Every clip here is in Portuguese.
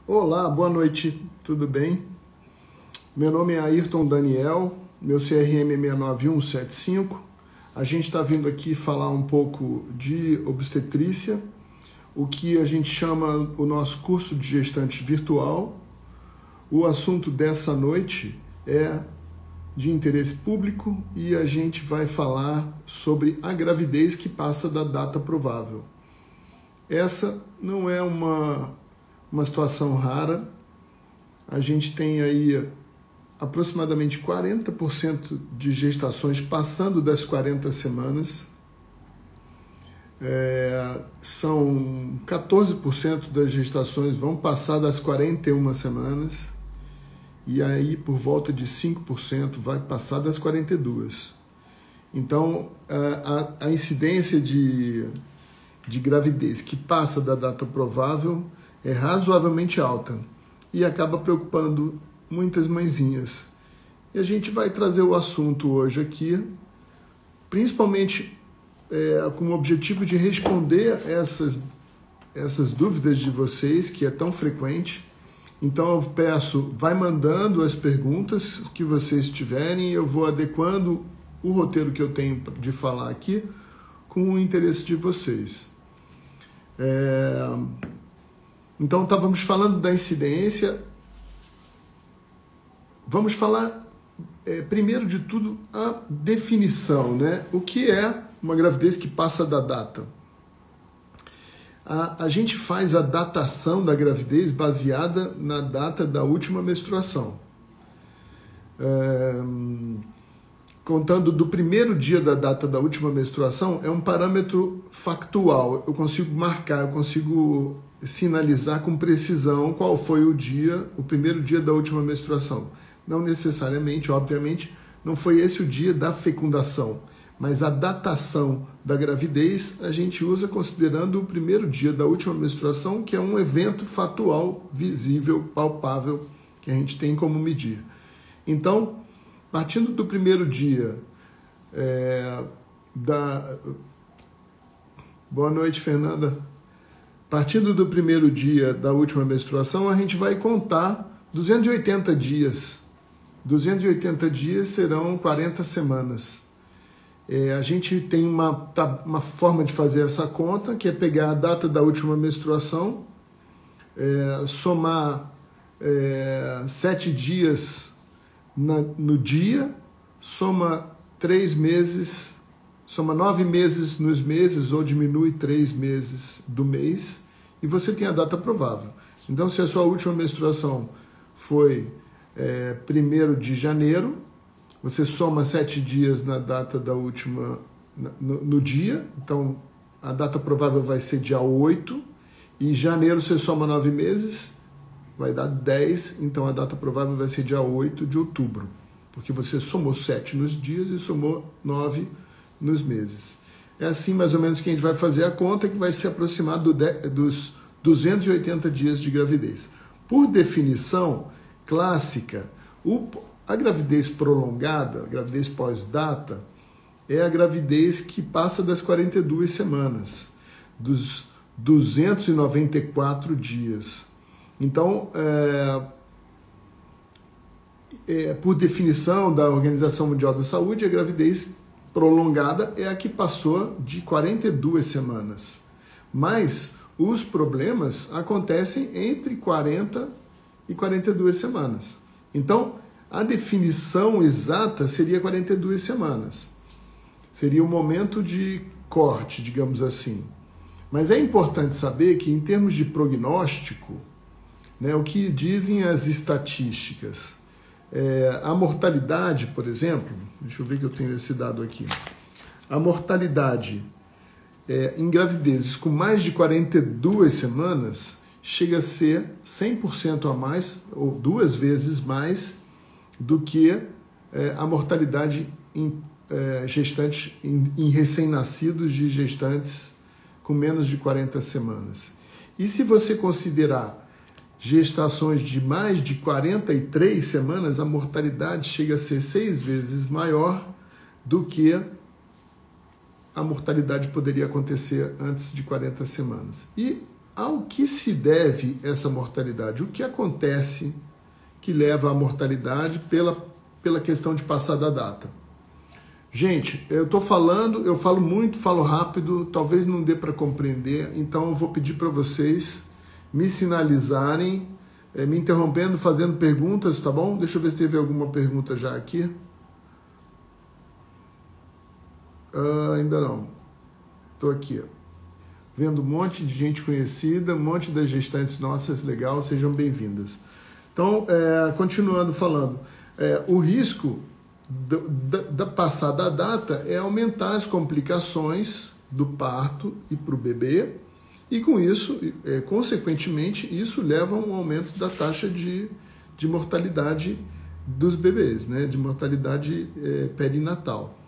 Olá, boa noite, tudo bem? Meu nome é Ayrton Daniel, meu CRM é 69175. A gente está vindo aqui falar um pouco de obstetrícia, o que a gente chama o nosso curso de gestante virtual. O assunto dessa noite é de interesse público e a gente vai falar sobre a gravidez que passa da data provável. Essa não é uma situação rara. A gente tem aí aproximadamente 40% de gestações passando das 40 semanas. São 14% das gestações vão passar das 41 semanas. E aí, por volta de 5% vai passar das 42. Então, a incidência de gravidez que passa da data provável é razoavelmente alta e acaba preocupando muitas mãezinhas. E a gente vai trazer o assunto hoje aqui, principalmente com o objetivo de responder essas dúvidas de vocês, que é tão frequente. Então eu peço, vai mandando as perguntas que vocês tiverem e eu vou adequando o roteiro que eu tenho de falar aqui com o interesse de vocês. Então estávamos falando da incidência. Vamos falar, primeiro de tudo, a definição, né? O que é uma gravidez que passa da data? A gente faz a datação da gravidez baseada na data da última menstruação. Contando do primeiro dia da data da última menstruação, é um parâmetro factual. Eu consigo marcar, eu consigo sinalizar com precisão qual foi o primeiro dia da última menstruação. Não necessariamente, obviamente, não foi esse o dia da fecundação, mas a datação da gravidez a gente usa considerando o primeiro dia da última menstruação, que é um evento fatual, visível, palpável, que a gente tem como medir. Então, partindo do primeiro dia Boa noite, Fernanda. Partindo do primeiro dia da última menstruação, a gente vai contar 280 dias. 280 dias serão 40 semanas. A gente tem uma forma de fazer essa conta, que é pegar a data da última menstruação, somar 7 dias no dia, soma 3 meses, soma 9 meses nos meses, ou diminui 3 meses do mês, e você tem a data provável. Então, se a sua última menstruação foi 1º de janeiro, você soma 7 dias na data da última, no dia, então a data provável vai ser dia 8, e em janeiro você soma 9 meses, vai dar 10, então a data provável vai ser dia 8 de outubro, porque você somou 7 nos dias e somou 9 nos meses. É assim mais ou menos que a gente vai fazer a conta, que vai se aproximar dos 280 dias de gravidez. Por definição clássica, a gravidez prolongada, a gravidez pós-data, é a gravidez que passa das 42 semanas, dos 294 dias. Então, por definição da Organização Mundial da Saúde, a gravidez prolongada é a que passou de 42 semanas. Mas os problemas acontecem entre 40 e 42 semanas. Então, a definição exata seria 42 semanas. Seria o momento de corte, digamos assim. Mas é importante saber que, em termos de prognóstico, né, o que dizem as estatísticas, a mortalidade, por exemplo, deixa eu ver que eu tenho esse dado aqui. A mortalidade em gravidezes com mais de 42 semanas chega a ser 100% a mais, ou 2 vezes mais, do que a mortalidade em gestantes, em recém-nascidos de gestantes com menos de 40 semanas. E se você considerar gestações de mais de 43 semanas, a mortalidade chega a ser 6 vezes maior do que a mortalidade poderia acontecer antes de 40 semanas. E ao que se deve essa mortalidade? O que acontece que leva à mortalidade pela questão de passar da data? Gente, eu falo muito, falo rápido, talvez não dê para compreender, então eu vou pedir para vocês me sinalizarem, me interrompendo, fazendo perguntas, tá bom? Deixa eu ver se teve alguma pergunta já aqui. Ainda não. Estou aqui, vendo um monte de gente conhecida, um monte das gestantes nossas, legal, sejam bem-vindas. Então, continuando falando, o risco da passar da data é aumentar as complicações do parto e para o bebê, e com isso, consequentemente, isso leva a um aumento da taxa de mortalidade dos bebês, né? De mortalidade perinatal.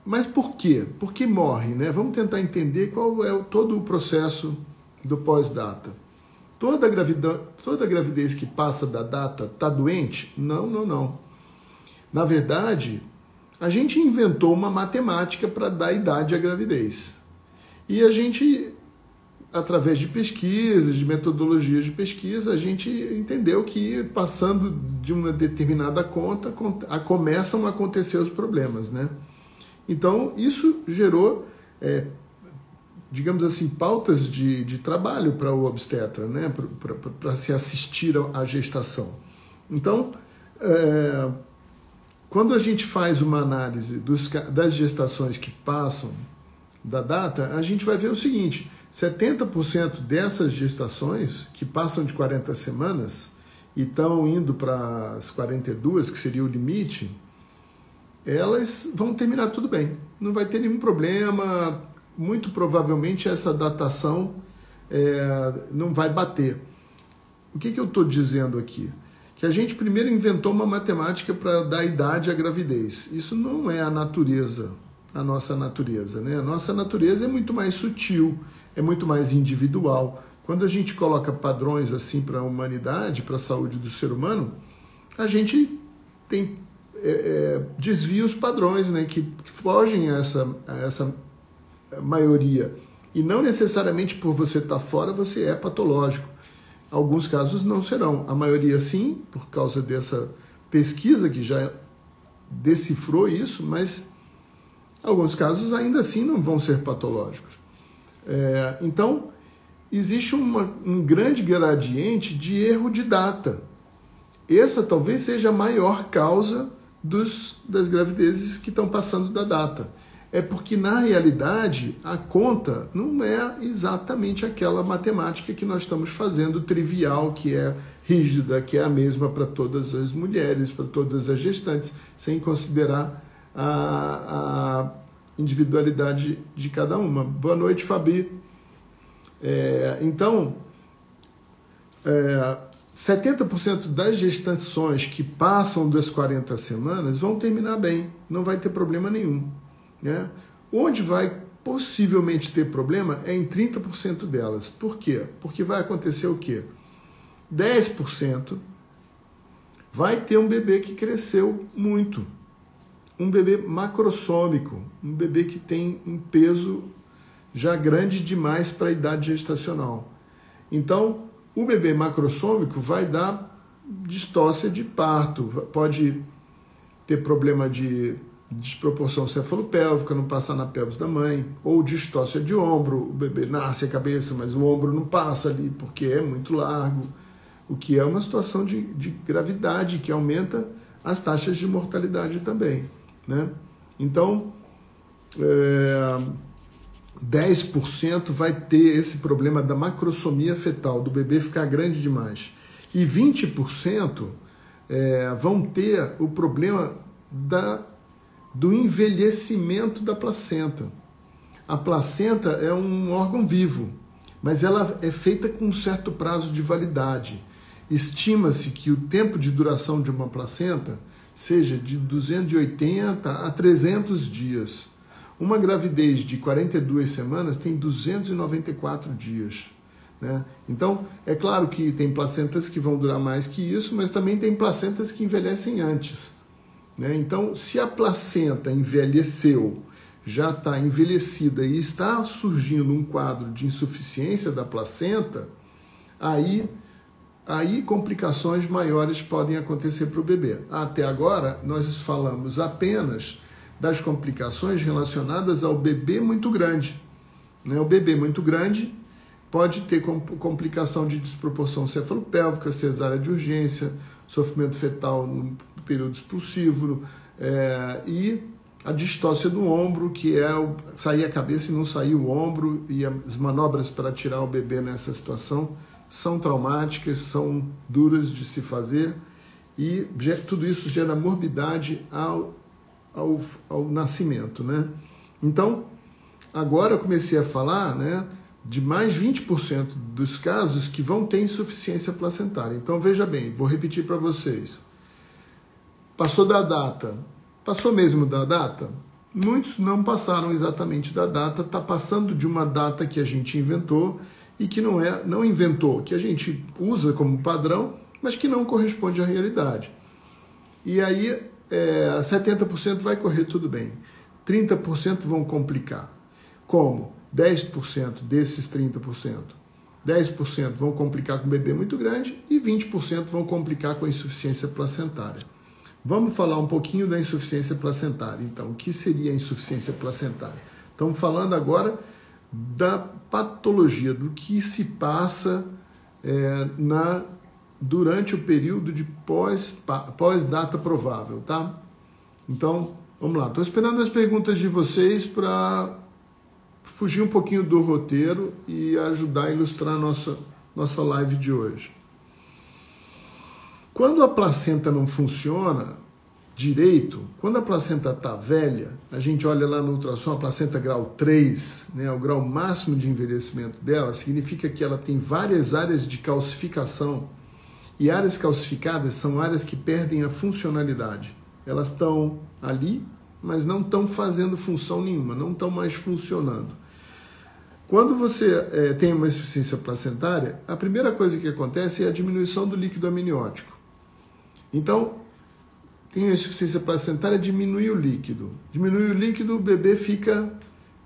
Mas por quê? Por que morre, né? Vamos tentar entender qual é todo o processo do pós-data. Toda gravidez que passa da data está doente? Não, não, não. Na verdade, a gente inventou uma matemática para dar idade à gravidez. E a gente, através de pesquisas, de metodologias de pesquisa, a gente entendeu que passando de uma determinada conta, começam a acontecer os problemas, né? Então, isso gerou, digamos assim, pautas de trabalho para o obstetra, né? Para se assistir à gestação. Então, quando a gente faz uma análise das gestações que passam da data, a gente vai ver o seguinte: 70% dessas gestações que passam de 40 semanas e estão indo para as 42, que seria o limite, elas vão terminar tudo bem. Não vai ter nenhum problema, muito provavelmente essa datação não vai bater. O que eu estou dizendo aqui? Que a gente primeiro inventou uma matemática para dar idade à gravidez. Isso não é a nossa natureza, né? A nossa natureza é muito mais sutil, é muito mais individual. Quando a gente coloca padrões assim para a humanidade, para a saúde do ser humano, a gente tem desvia os padrões, né? Que fogem a essa maioria. E não necessariamente por você estar fora você é patológico. Alguns casos não serão. A maioria sim, por causa dessa pesquisa que já decifrou isso, mas alguns casos ainda assim não vão ser patológicos. Então, existe um grande gradiente de erro de data. Essa talvez seja a maior causa das gravidezes que estão passando da data. É porque, na realidade, a conta não é exatamente aquela matemática que nós estamos fazendo trivial, que é rígida, que é a mesma para todas as mulheres, para todas as gestantes, sem considerar a individualidade de cada uma. Boa noite, Fabi. Então, 70% das gestações que passam das 40 semanas vão terminar bem, não vai ter problema nenhum, né? Onde vai possivelmente ter problema é em 30% delas. Por quê? Porque vai acontecer o quê? 10% vai ter um bebê que cresceu muito, um bebê macrossômico, um bebê que tem um peso já grande demais para a idade gestacional. Então, o bebê macrossômico vai dar distócia de parto, pode ter problema de desproporção cefalopélvica, não passar na pelvis da mãe, ou distócia de ombro, o bebê nasce a cabeça, mas o ombro não passa ali porque é muito largo, o que é uma situação de gravidade que aumenta as taxas de mortalidade também, né? Então, 10% vai ter esse problema da macrossomia fetal, do bebê ficar grande demais. E 20% vão ter o problema do envelhecimento da placenta. A placenta é um órgão vivo, mas ela é feita com um certo prazo de validade. Estima-se que o tempo de duração de uma placenta seja de 280 a 300 dias. Uma gravidez de 42 semanas tem 294 dias. Né? Então, é claro que tem placentas que vão durar mais que isso, mas também tem placentas que envelhecem antes. Né? Então, se a placenta envelheceu já está envelhecida e está surgindo um quadro de insuficiência da placenta, aí complicações maiores podem acontecer para o bebê. Até agora, nós falamos apenas das complicações relacionadas ao bebê muito grande. Né? O bebê muito grande pode ter complicação de desproporção cefalopélvica, cesárea de urgência, sofrimento fetal no período expulsivo, e a distócia do ombro, que é sair a cabeça e não sair o ombro, e as manobras para tirar o bebê nessa situação são traumáticas, são duras de se fazer, e tudo isso gera morbidade ao nascimento, né? Então, agora eu comecei a falar, né, de mais 20% dos casos que vão ter insuficiência placentária. Então, veja bem, vou repetir para vocês. Passou da data. Passou mesmo da data? Muitos não passaram exatamente da data, está passando de uma data que a gente inventou e que não inventou, que a gente usa como padrão, mas que não corresponde à realidade. E aí, 70% vai correr tudo bem, 30% vão complicar. Como? 10% desses 30%. 10% vão complicar com um bebê muito grande e 20% vão complicar com a insuficiência placentária. Vamos falar um pouquinho da insuficiência placentária. Então, o que seria a insuficiência placentária? Estamos falando agora da patologia, do que se passa durante o período de pós-data provável, tá? Então, vamos lá. Estou esperando as perguntas de vocês para fugir um pouquinho do roteiro e ajudar a ilustrar a nossa live de hoje. Quando a placenta não funciona direito, quando a placenta está velha, a gente olha lá no ultrassom, a placenta grau 3, né, o grau máximo de envelhecimento dela, significa que ela tem várias áreas de calcificação. E áreas calcificadas são áreas que perdem a funcionalidade. Elas estão ali, mas não estão fazendo função nenhuma, não estão mais funcionando. Quando você tem uma insuficiência placentária, a primeira coisa que acontece é a diminuição do líquido amniótico. Então, tem a insuficiência placentária, diminui o líquido. Diminui o líquido, o bebê fica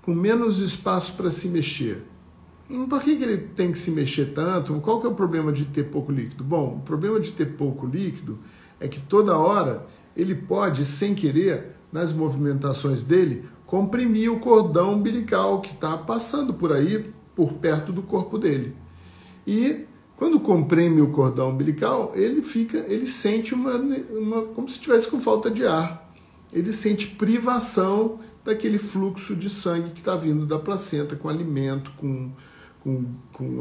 com menos espaço para se mexer. Por que ele tem que se mexer tanto? Qual que é o problema de ter pouco líquido? Bom, o problema de ter pouco líquido é que toda hora ele pode, sem querer, nas movimentações dele, comprimir o cordão umbilical que está passando por aí, por perto do corpo dele. E quando comprime o cordão umbilical, ele sente como se estivesse com falta de ar. Ele sente privação daquele fluxo de sangue que está vindo da placenta, com alimento, com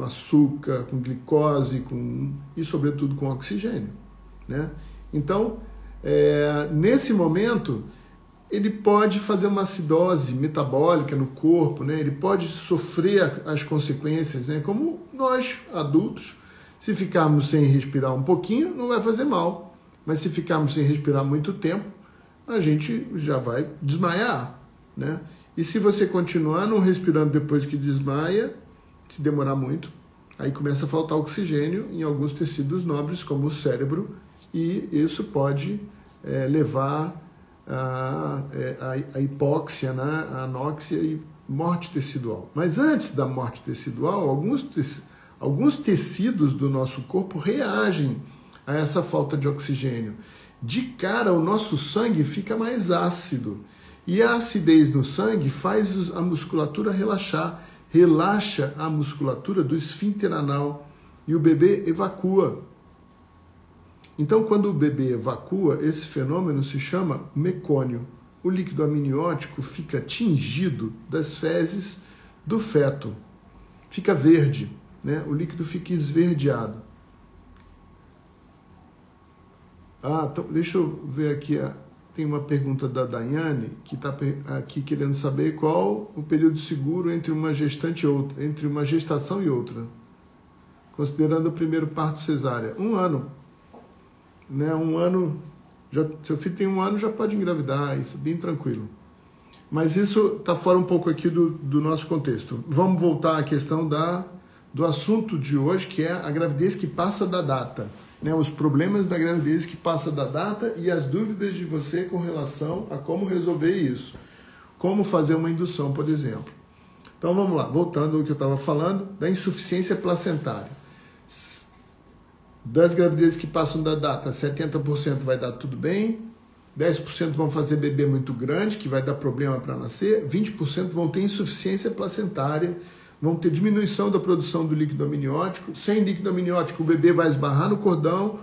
açúcar, com glicose e, sobretudo, com oxigênio. Né? Então, nesse momento, ele pode fazer uma acidose metabólica no corpo, né? Ele pode sofrer as consequências, né? Como nós, adultos, se ficarmos sem respirar um pouquinho, não vai fazer mal. Mas se ficarmos sem respirar muito tempo, a gente já vai desmaiar, né? E se você continuar não respirando depois que desmaia, se demorar muito, aí começa a faltar oxigênio em alguns tecidos nobres, como o cérebro, e isso pode levar a hipóxia, né? A anóxia e morte tecidual. Mas antes da morte tecidual, alguns tecidos do nosso corpo reagem a essa falta de oxigênio. De cara, o nosso sangue fica mais ácido. E a acidez no sangue faz a musculatura relaxar, relaxa a musculatura do esfíncter anal e o bebê evacua. Então, quando o bebê evacua, esse fenômeno se chama mecônio. O líquido amniótico fica tingido das fezes do feto. Fica verde, né? O líquido fica esverdeado. Então, deixa eu ver aqui. Tem uma pergunta da Daiane, que está aqui querendo saber qual o período seguro entre uma gestante e outra, entre uma gestação e outra, considerando o primeiro parto cesárea. 1 ano. Né, 1 ano, seu filho tem 1 ano, já pode engravidar, isso bem tranquilo. Mas isso está fora um pouco aqui do nosso contexto. Vamos voltar à questão do assunto de hoje, que é a gravidez que passa da data. Né, os problemas da gravidez que passa da data e as dúvidas de você com relação a como resolver isso. como fazer uma indução, por exemplo. Então vamos lá, voltando ao que eu estava falando, da insuficiência placentária. Das gravidezes que passam da data, 70% vai dar tudo bem, 10% vão fazer bebê muito grande, que vai dar problema para nascer, 20% vão ter insuficiência placentária, vão ter diminuição da produção do líquido amniótico. Sem líquido amniótico, o bebê vai esbarrar no cordão,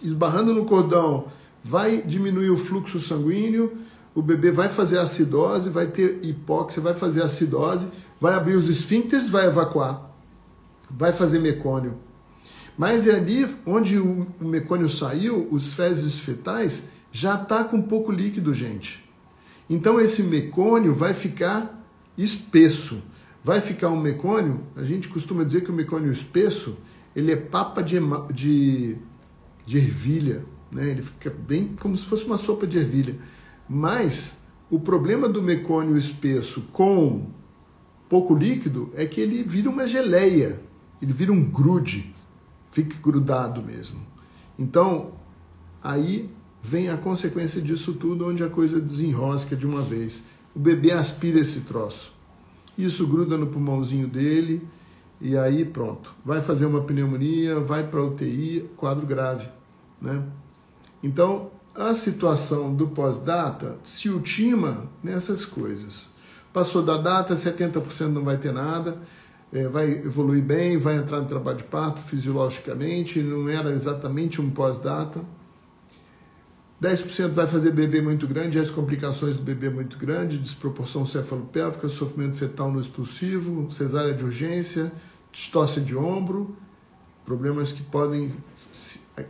esbarrando no cordão, vai diminuir o fluxo sanguíneo, o bebê vai fazer acidose, vai ter hipóxia, vai fazer acidose, vai abrir os esfíncteres, vai evacuar, vai fazer mecônio. Mas é ali onde o mecônio saiu, os fezes fetais, já está com pouco líquido, gente. Então esse mecônio vai ficar espesso. Vai ficar um mecônio, a gente costuma dizer que o mecônio espesso, ele é papa de ervilha, né? Ele fica bem como se fosse uma sopa de ervilha. Mas o problema do mecônio espesso com pouco líquido é que ele vira uma geleia, ele vira um grude, fica grudado mesmo. Então, aí vem a consequência disso tudo, onde a coisa desenrosca de uma vez. O bebê aspira esse troço. Isso gruda no pulmãozinho dele e aí pronto. Vai fazer uma pneumonia, vai para a UTI, quadro grave, né? Então, a situação do pós-data se ultima nessas coisas. Passou da data, 70% não vai ter nada, vai evoluir bem, vai entrar no trabalho de parto fisiologicamente, não era exatamente um pós-data. 10% vai fazer bebê muito grande, as complicações do bebê muito grande, desproporção cefalopélvica, sofrimento fetal no expulsivo, cesárea de urgência, distócia de ombro, problemas que podem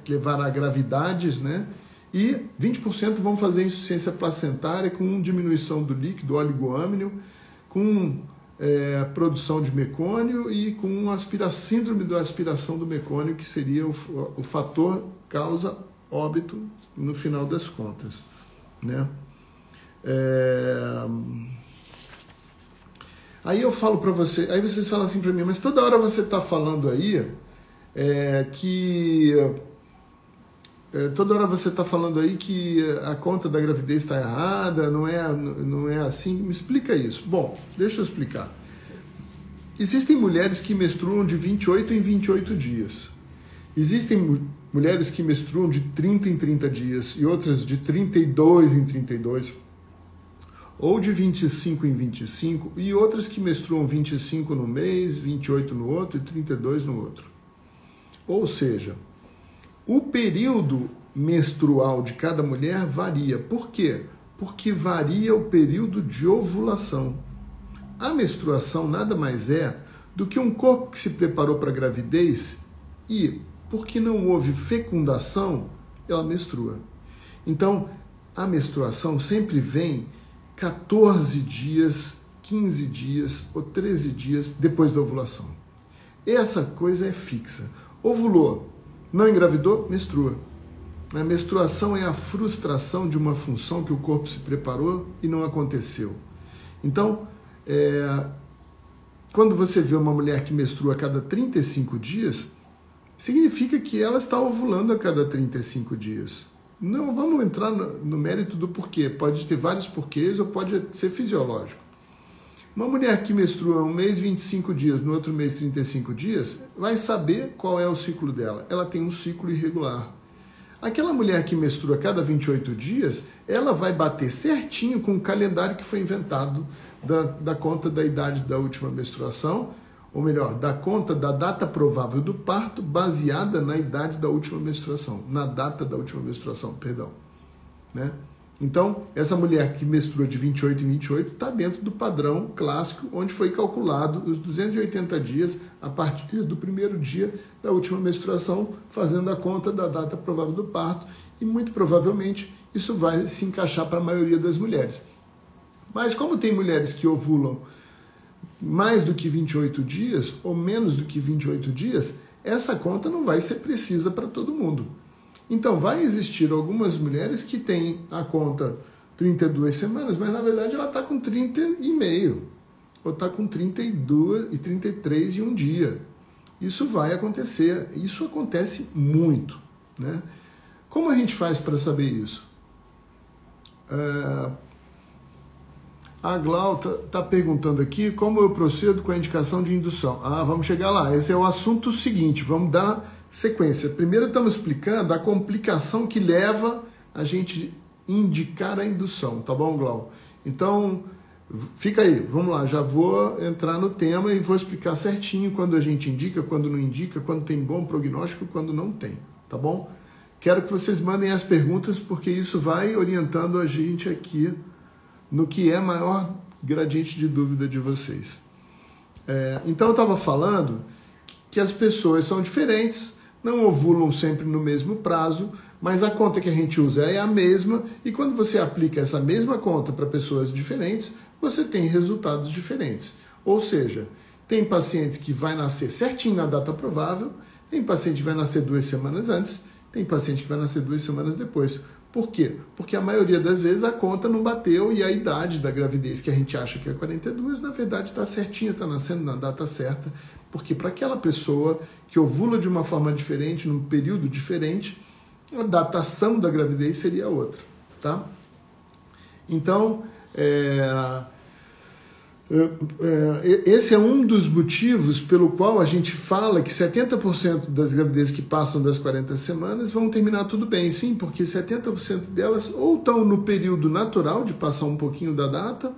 levar a gravidades, né? E 20% vão fazer insuficiência placentária com diminuição do líquido oligoâmnio, com produção de mecônio e com síndrome da aspiração do mecônio, que seria o fator causa óbito no final das contas, né? Aí eu falo para você, aí vocês falam assim para mim, mas toda hora você está falando aí toda hora você está falando aí que a conta da gravidez está errada, não é assim. Me explica isso. Bom, deixa eu explicar. Existem mulheres que menstruam de 28 em 28 dias. Existem mulheres que menstruam de 30 em 30 dias e outras de 32 em 32, ou de 25 em 25, e outras que menstruam 25 no mês, 28 no outro e 32 no outro. Ou seja, o período menstrual de cada mulher varia. Por quê? Porque varia o período de ovulação. A menstruação nada mais é do que um corpo que se preparou para a gravidez e, porque não houve fecundação, ela menstrua. Então, a menstruação sempre vem 14 dias, 15 dias ou 13 dias depois da ovulação. Essa coisa é fixa. Ovulou, não engravidou, menstrua. A menstruação é a frustração de uma função que o corpo se preparou e não aconteceu. Então, quando você vê uma mulher que menstrua a cada 35 dias, significa que ela está ovulando a cada 35 dias. Não vamos entrar no mérito do porquê. Pode ter vários porquês ou pode ser fisiológico. Uma mulher que menstrua um mês 25 dias, no outro mês 35 dias, vai saber qual é o ciclo dela. Ela tem um ciclo irregular. Aquela mulher que menstrua a cada 28 dias, ela vai bater certinho com o calendário que foi inventado da conta da idade da última menstruação, ou melhor, da conta da data provável do parto baseada na idade da última menstruação, na data da última menstruação, perdão, né? Então, essa mulher que menstrua de 28 em 28 está dentro do padrão clássico, onde foi calculado os 280 dias a partir do primeiro dia da última menstruação, fazendo a conta da data provável do parto, e muito provavelmente isso vai se encaixar para a maioria das mulheres. Mas como tem mulheres que ovulam mais do que 28 dias ou menos do que 28 dias, essa conta não vai ser precisa para todo mundo. Então, vai existir algumas mulheres que têm a conta 32 semanas, mas na verdade ela está com 30 e meio, ou está com 32 e 33 e um dia. Isso vai acontecer, isso acontece muito, né? Como a gente faz para saber isso? A Glau tá perguntando aqui como eu procedo com a indicação de indução. Vamos chegar lá. Esse é o assunto seguinte, vamos dar sequência. Primeiro estamos explicando a complicação que leva a gente indicar a indução, tá bom, Glau? Então, fica aí, vamos lá, já vou entrar no tema e vou explicar certinho quando a gente indica, quando não indica, quando tem bom prognóstico, quando não tem, tá bom? Quero que vocês mandem as perguntas, porque isso vai orientando a gente aqui no que é maior gradiente de dúvida de vocês. Então eu estava falando que as pessoas são diferentes, não ovulam sempre no mesmo prazo, mas a conta que a gente usa é a mesma, e quando você aplica essa mesma conta para pessoas diferentes, você tem resultados diferentes. Ou seja, tem pacientes que vai nascer certinho na data provável, tem paciente que vai nascer 2 semanas antes, tem paciente que vai nascer 2 semanas depois. Por quê? Porque a maioria das vezes a conta não bateu e a idade da gravidez que a gente acha que é 42, na verdade está certinha, está nascendo na data certa, porque para aquela pessoa que ovula de uma forma diferente, num período diferente, a datação da gravidez seria outra, tá? Então, esse é um dos motivos pelo qual a gente fala que 70% das gravidezes que passam das 40 semanas vão terminar tudo bem. Sim, porque 70% delas ou estão no período natural de passar um pouquinho da data,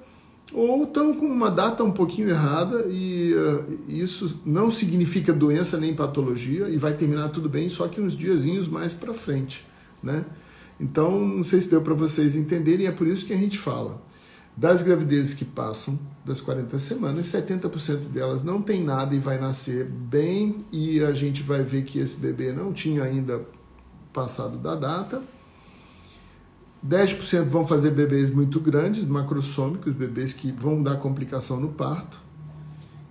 ou estão com uma data um pouquinho errada, e isso não significa doença nem patologia, e vai terminar tudo bem, só que uns diazinhos mais para frente, né? Então, não sei se deu para vocês entenderem, é por isso que a gente fala. Das gravidezes que passam das 40 semanas, 70% delas não tem nada e vai nascer bem, e a gente vai ver que esse bebê não tinha ainda passado da data. 10% vão fazer bebês muito grandes, macrossômicos, bebês que vão dar complicação no parto.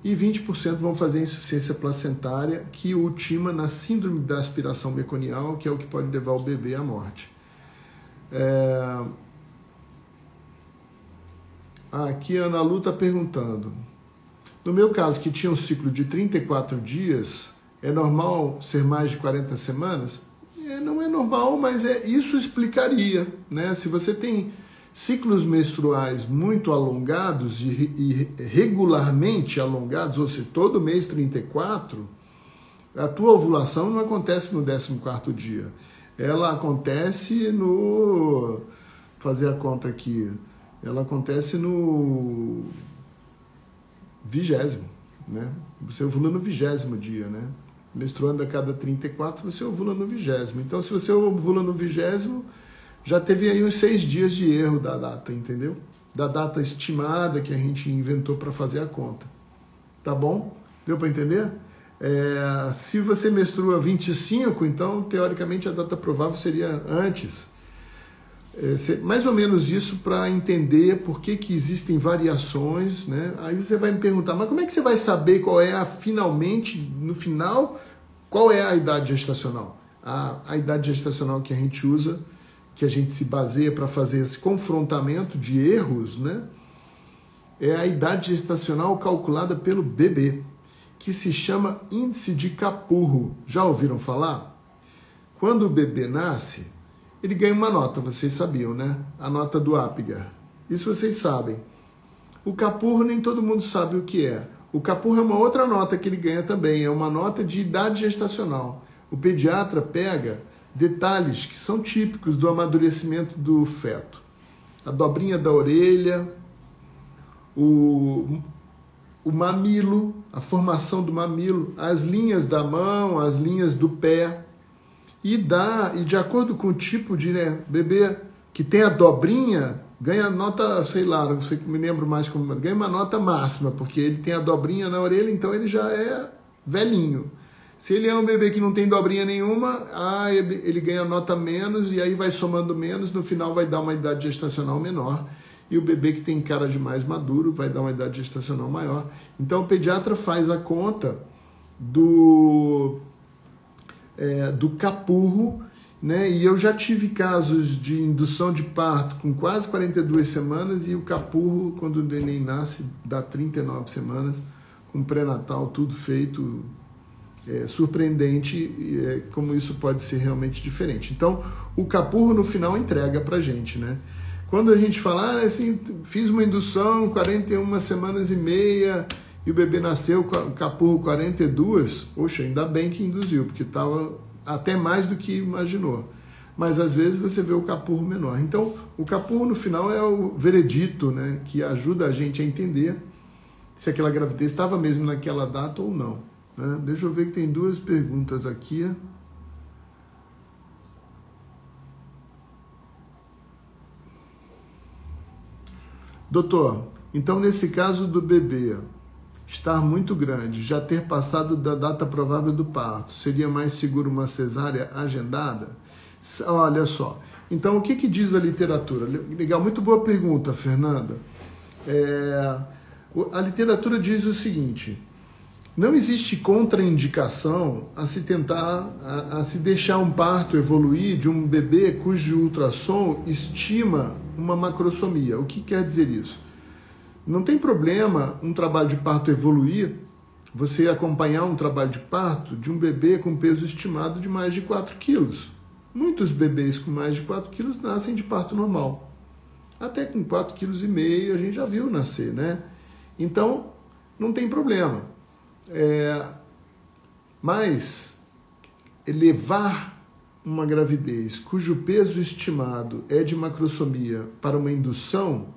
E 20% vão fazer insuficiência placentária, que ultima na síndrome da aspiração meconial, que é o que pode levar o bebê à morte. Aqui a Ana Lu está perguntando. No meu caso, que tinha um ciclo de 34 dias, é normal ser mais de 40 semanas? Não é normal, mas isso explicaria, né? Se você tem ciclos menstruais muito alongados e regularmente alongados, ou seja, todo mês 34, a tua ovulação não acontece no 14º dia. Ela acontece no... fazer a conta aqui. Ela acontece no 20º, né? Você ovula no 20º dia, né? Menstruando a cada 34, você ovula no 20º. Então, se você ovula no 20º, já teve aí uns 6 dias de erro da data, entendeu? Da data estimada que a gente inventou para fazer a conta. Tá bom? Deu para entender? Se você menstrua 25, então, teoricamente, a data provável seria antes. Mais ou menos isso para entender por que existem variações, né? Aí você vai me perguntar, mas como é que você vai saber qual é no final, qual é a idade gestacional? A idade gestacional que a gente usa, que a gente se baseia para fazer esse confrontamento de erros, né? É a idade gestacional calculada pelo bebê, que se chama índice de Capurro. Já ouviram falar? Quando o bebê nasce, ele ganha uma nota, vocês sabiam, né? A nota do Apgar. Isso vocês sabem. O Capurro nem todo mundo sabe o que é. O Capurro é uma outra nota que ele ganha também, é uma nota de idade gestacional. O pediatra pega detalhes que são típicos do amadurecimento do feto. A dobrinha da orelha, o mamilo, a formação do mamilo, as linhas da mão, as linhas do pé. E de acordo com o tipo de bebê que tem a dobrinha, ganha nota, sei lá, não sei, me lembro mais como, ganha uma nota máxima, porque ele tem a dobrinha na orelha, então ele já é velhinho. Se ele é um bebê que não tem dobrinha nenhuma, ele ganha nota menos, e aí vai somando menos, no final vai dar uma idade gestacional menor. E o bebê que tem cara de mais maduro vai dar uma idade gestacional maior. Então o pediatra faz a conta do Capurro, né? E eu já tive casos de indução de parto com quase 42 semanas, e o Capurro, quando o neném nasce, dá 39 semanas, com pré-natal, tudo feito. Surpreendente como isso pode ser realmente diferente. Então, o Capurro no final entrega pra gente, né? Quando a gente fala, assim, fiz uma indução 41 semanas e meia e o bebê nasceu com capurro 42, poxa, ainda bem que induziu, porque estava até mais do que imaginou. Mas às vezes você vê o capurro menor. Então, o capurro no final é o veredito, né, que ajuda a gente a entender se aquela gravidez estava mesmo naquela data ou não. Né? Deixa eu ver que tem duas perguntas aqui. Doutor, então nesse caso do bebê estar muito grande, já ter passado da data provável do parto, seria mais seguro uma cesárea agendada? Olha só, então o que diz a literatura? Legal, muito boa pergunta, Fernanda. A literatura diz o seguinte: não existe contraindicação a se tentar, a se deixar um parto evoluir de um bebê cujo ultrassom estima uma macrosomia. O que quer dizer isso? Não tem problema um trabalho de parto evoluir, você acompanhar um trabalho de parto de um bebê com peso estimado de mais de 4 quilos. Muitos bebês com mais de 4 quilos nascem de parto normal. Até com 4,5 quilos a gente já viu nascer, né? Então, não tem problema. Mas elevar uma gravidez cujo peso estimado é de macrosomia para uma indução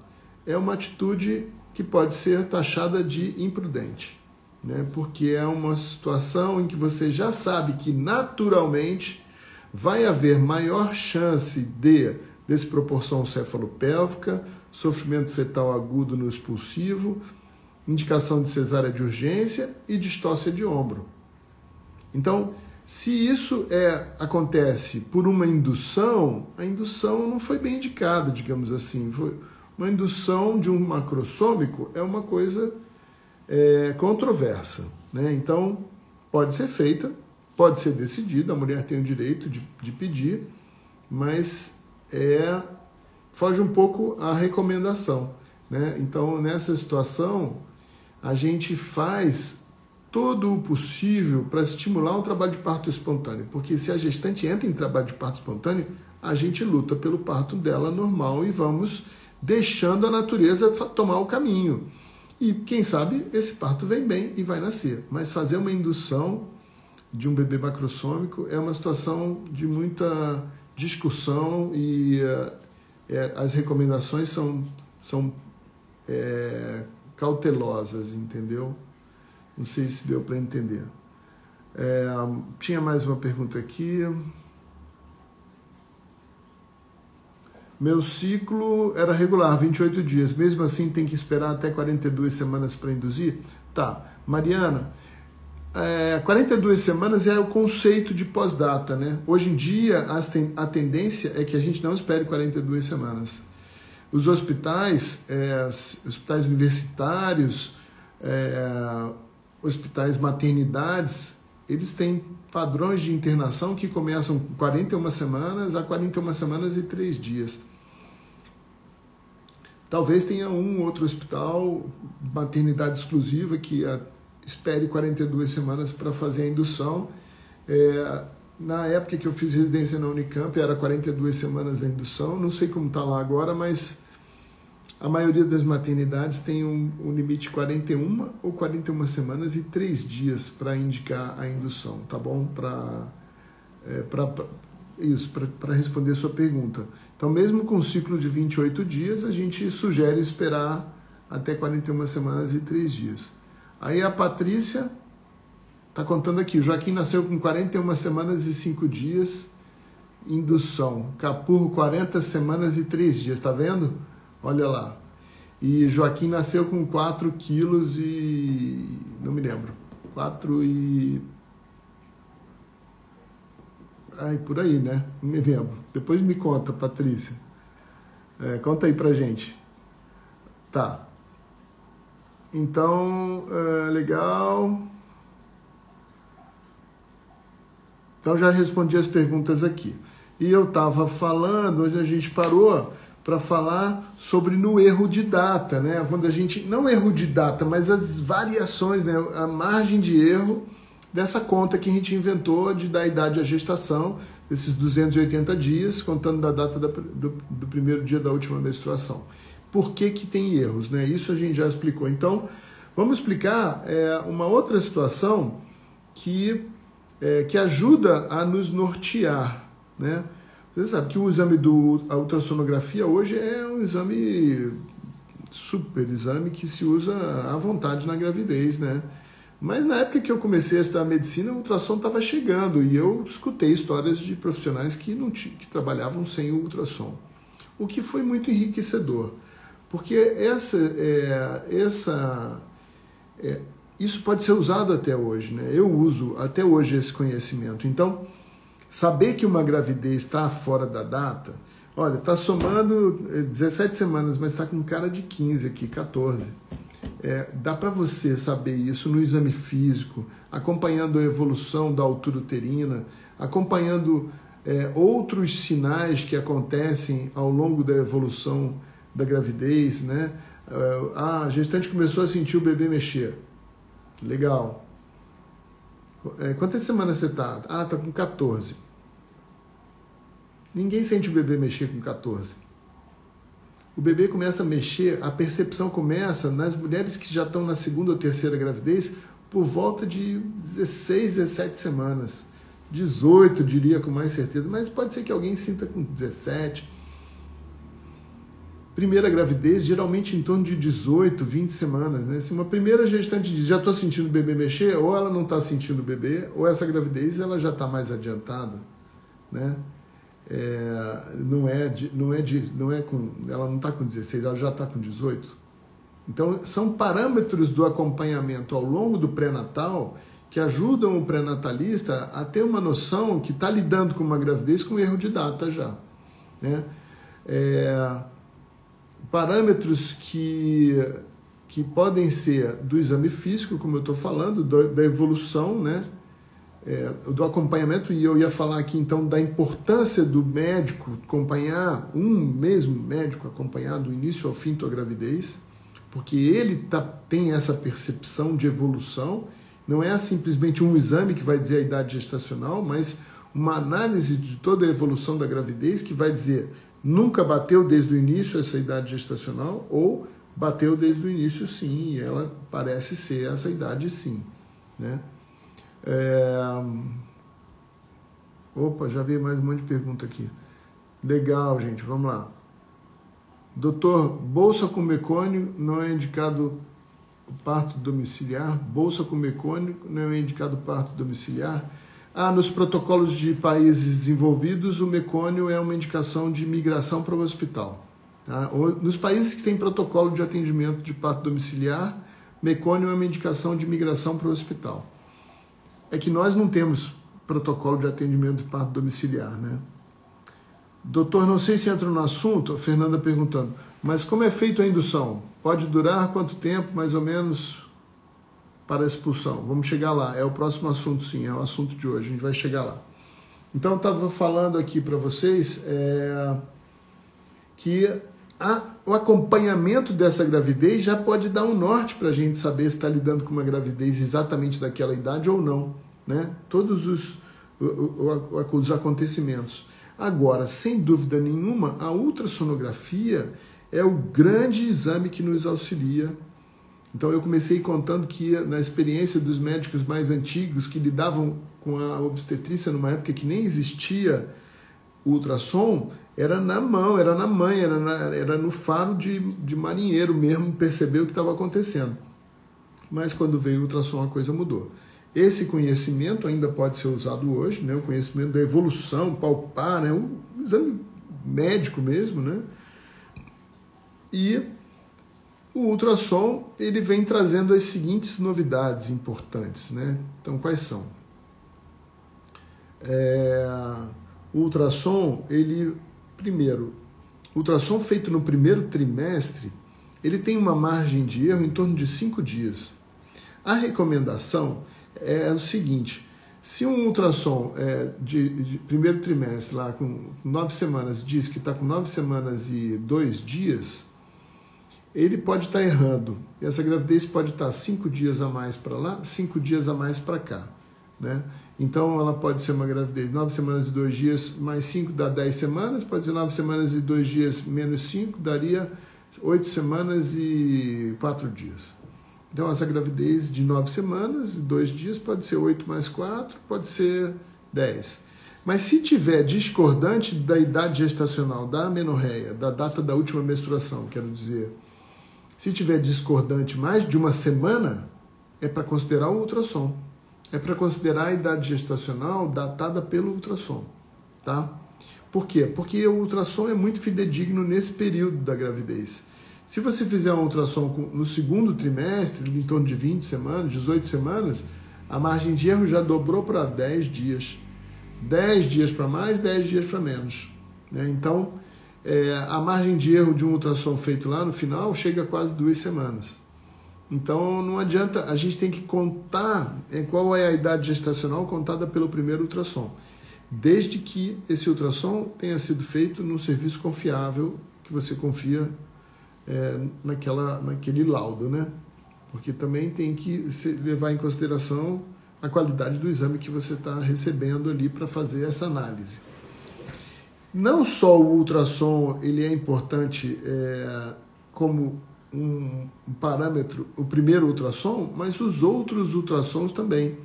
é uma atitude que pode ser taxada de imprudente, né? Porque é uma situação em que você já sabe que naturalmente vai haver maior chance de desproporção cefalopélvica, sofrimento fetal agudo no expulsivo, indicação de cesárea de urgência e distócia de ombro. Então, se isso acontece por uma indução, a indução não foi bem indicada, digamos assim. Uma indução de um macrossômico é uma coisa controversa, né? Então, pode ser feita, pode ser decidida, a mulher tem o direito de pedir, mas foge um pouco a recomendação, né? Então, nessa situação, a gente faz todo o possível para estimular um trabalho de parto espontâneo, porque se a gestante entra em trabalho de parto espontâneo, a gente luta pelo parto dela normal e vamos deixando a natureza tomar o caminho. E quem sabe esse parto vem bem e vai nascer. Mas fazer uma indução de um bebê macrossômico é uma situação de muita discussão e as recomendações são cautelosas, entendeu? Não sei se deu para entender. Tinha mais uma pergunta aqui. Meu ciclo era regular, 28 dias. Mesmo assim, tem que esperar até 42 semanas para induzir? Tá. Mariana, 42 semanas é o conceito de pós-data, né? Hoje em dia, a tendência é que a gente não espere 42 semanas. Os hospitais, hospitais universitários, hospitais maternidades, eles têm padrões de internação que começam com 41 semanas a 41 semanas e 3 dias. Talvez tenha um outro hospital, maternidade exclusiva, que espere 42 semanas para fazer a indução. Na época que eu fiz residência na Unicamp, era 42 semanas a indução. Não sei como está lá agora, mas a maioria das maternidades tem um limite de 41 ou 41 semanas e 3 dias para indicar a indução, tá bom? Para responder a sua pergunta. Então, mesmo com um ciclo de 28 dias, a gente sugere esperar até 41 semanas e 3 dias. Aí a Patrícia está contando aqui, o Joaquim nasceu com 41 semanas e 5 dias, indução, capurro 40 semanas e 3 dias, tá vendo? Olha lá. E Joaquim nasceu com 4 quilos e... não me lembro. 4 e... por aí, né? Não me lembro. Depois me conta, Patrícia. Conta aí pra gente. Tá. Então, legal. Então, já respondi as perguntas aqui. E eu estava falando, onde a gente parou, para falar sobre no erro de data, né? Quando a gente, não erro de data, mas as variações, né? A margem de erro dessa conta que a gente inventou de dar idade à gestação, esses 280 dias, contando da data do primeiro dia da última menstruação. Por que que tem erros, né? Isso a gente já explicou. Então, vamos explicar uma outra situação que ajuda a nos nortear, né? Você sabe que o exame a ultrassonografia hoje é um exame, super exame, que se usa à vontade na gravidez, né? Mas na época que eu comecei a estudar medicina, o ultrassom estava chegando e eu escutei histórias de profissionais que trabalhavam sem o ultrassom, o que foi muito enriquecedor, porque isso pode ser usado até hoje, né? Eu uso até hoje esse conhecimento. Então, saber que uma gravidez está fora da data, olha, está somando 17 semanas, mas está com cara de 15 aqui, 14. Dá para você saber isso no exame físico, acompanhando a evolução da altura uterina, acompanhando outros sinais que acontecem ao longo da evolução da gravidez, né? A gestante começou a sentir o bebê mexer. Legal. Quantas semanas você está? Ah, está com 14. Ninguém sente o bebê mexer com 14. O bebê começa a mexer, a percepção começa nas mulheres que já estão na segunda ou terceira gravidez por volta de 16, 17 semanas. 18, diria com mais certeza, mas pode ser que alguém sinta com 17. Primeira gravidez, geralmente em torno de 18, 20 semanas, né? Se uma primeira gestante diz, já estou sentindo o bebê mexer, ou ela não está sentindo o bebê, ou essa gravidez ela já está mais adiantada, né? Ela não está com 16, ela já está com 18. Então, são parâmetros do acompanhamento ao longo do pré-natal que ajudam o pré-natalista a ter uma noção que está lidando com uma gravidez com erro de data já, né? Parâmetros que podem ser do exame físico, como eu estou falando, da evolução, né? Do acompanhamento, e eu ia falar aqui então da importância do médico acompanhar, um mesmo médico acompanhar do início ao fim da gravidez, porque ele tem essa percepção de evolução, não é simplesmente um exame que vai dizer a idade gestacional, mas uma análise de toda a evolução da gravidez que vai dizer nunca bateu desde o início essa idade gestacional ou bateu desde o início sim, e ela parece ser essa idade sim, né? Opa, já veio mais um monte de pergunta aqui. Legal, gente, vamos lá. Doutor, bolsa com mecônio não é indicado o parto domiciliar? Bolsa com mecônio não é indicado o parto domiciliar? Nos protocolos de países desenvolvidos, o mecônio é uma indicação de migração para o hospital. Tá? Nos países que têm protocolo de atendimento de parto domiciliar, mecônio é uma indicação de migração para o hospital. É que nós não temos protocolo de atendimento de parto domiciliar, né? Doutor, não sei se entra no assunto, a Fernanda perguntando, mas como é feita a indução? Pode durar quanto tempo, mais ou menos, para a expulsão? Vamos chegar lá, é o próximo assunto sim, é o assunto de hoje, a gente vai chegar lá. Então, eu estava falando aqui para vocês que o acompanhamento dessa gravidez já pode dar um norte para a gente saber se está lidando com uma gravidez exatamente daquela idade ou não, né? Todos os acontecimentos. Agora, sem dúvida nenhuma, a ultrassonografia é o grande exame que nos auxilia. Então, eu comecei contando que na experiência dos médicos mais antigos que lidavam com a obstetrícia numa época que nem existia o ultrassom, era na mão, era na mãe, era no faro de marinheiro mesmo perceber o que estava acontecendo. Mas quando veio o ultrassom a coisa mudou. Esse conhecimento ainda pode ser usado hoje, né? O conhecimento da evolução, palpar, né? O exame médico mesmo, né? E o ultrassom, ele vem trazendo as seguintes novidades importantes, né? Então, quais são? O ultrassom, primeiro, o ultrassom feito no primeiro trimestre, ele tem uma margem de erro em torno de 5 dias. A recomendação é o seguinte, se um ultrassom de primeiro trimestre, lá com 9 semanas, diz que está com 9 semanas e 2 dias, ele pode estar errando. Essa gravidez pode estar 5 dias a mais para lá, 5 dias a mais para cá. né? Então, ela pode ser uma gravidez 9 semanas e 2 dias mais 5 dá 10 semanas, pode ser 9 semanas e 2 dias menos 5, daria 8 semanas e 4 dias. Então, essa gravidez de 9 semanas e 2 dias pode ser 8 mais 4, pode ser 10. Mas se tiver discordante da idade gestacional, da amenorreia, da data da última menstruação, quero dizer, se tiver discordante mais de uma semana, é para considerar o ultrassom. É para considerar a idade gestacional datada pelo ultrassom, tá? Por quê? Porque o ultrassom é muito fidedigno nesse período da gravidez. Se você fizer um ultrassom no segundo trimestre, em torno de 20 semanas, 18 semanas, a margem de erro já dobrou para 10 dias. 10 dias para mais, 10 dias para menos, né? Então, a margem de erro de um ultrassom feito lá no final chega a quase 2 semanas. Então, não adianta, a gente tem que contar qual é a idade gestacional contada pelo primeiro ultrassom, desde que esse ultrassom tenha sido feito num serviço confiável, que você confia naquele laudo, né? Porque também tem que levar em consideração a qualidade do exame que você está recebendo ali para fazer essa análise. Não só o ultrassom ele é importante como um parâmetro, o primeiro ultrassom, mas os outros ultrassons também.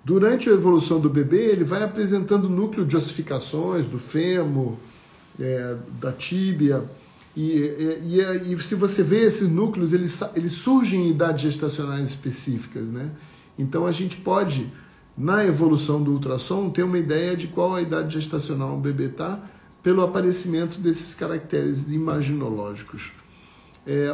Durante a evolução do bebê, ele vai apresentando núcleo de ossificações do fêmur, da tíbia, e se você vê esses núcleos, eles surgem em idades gestacionais específicas, né? Então a gente pode, na evolução do ultrassom, ter uma ideia de qual a idade gestacional o bebê está, pelo aparecimento desses caracteres imaginológicos.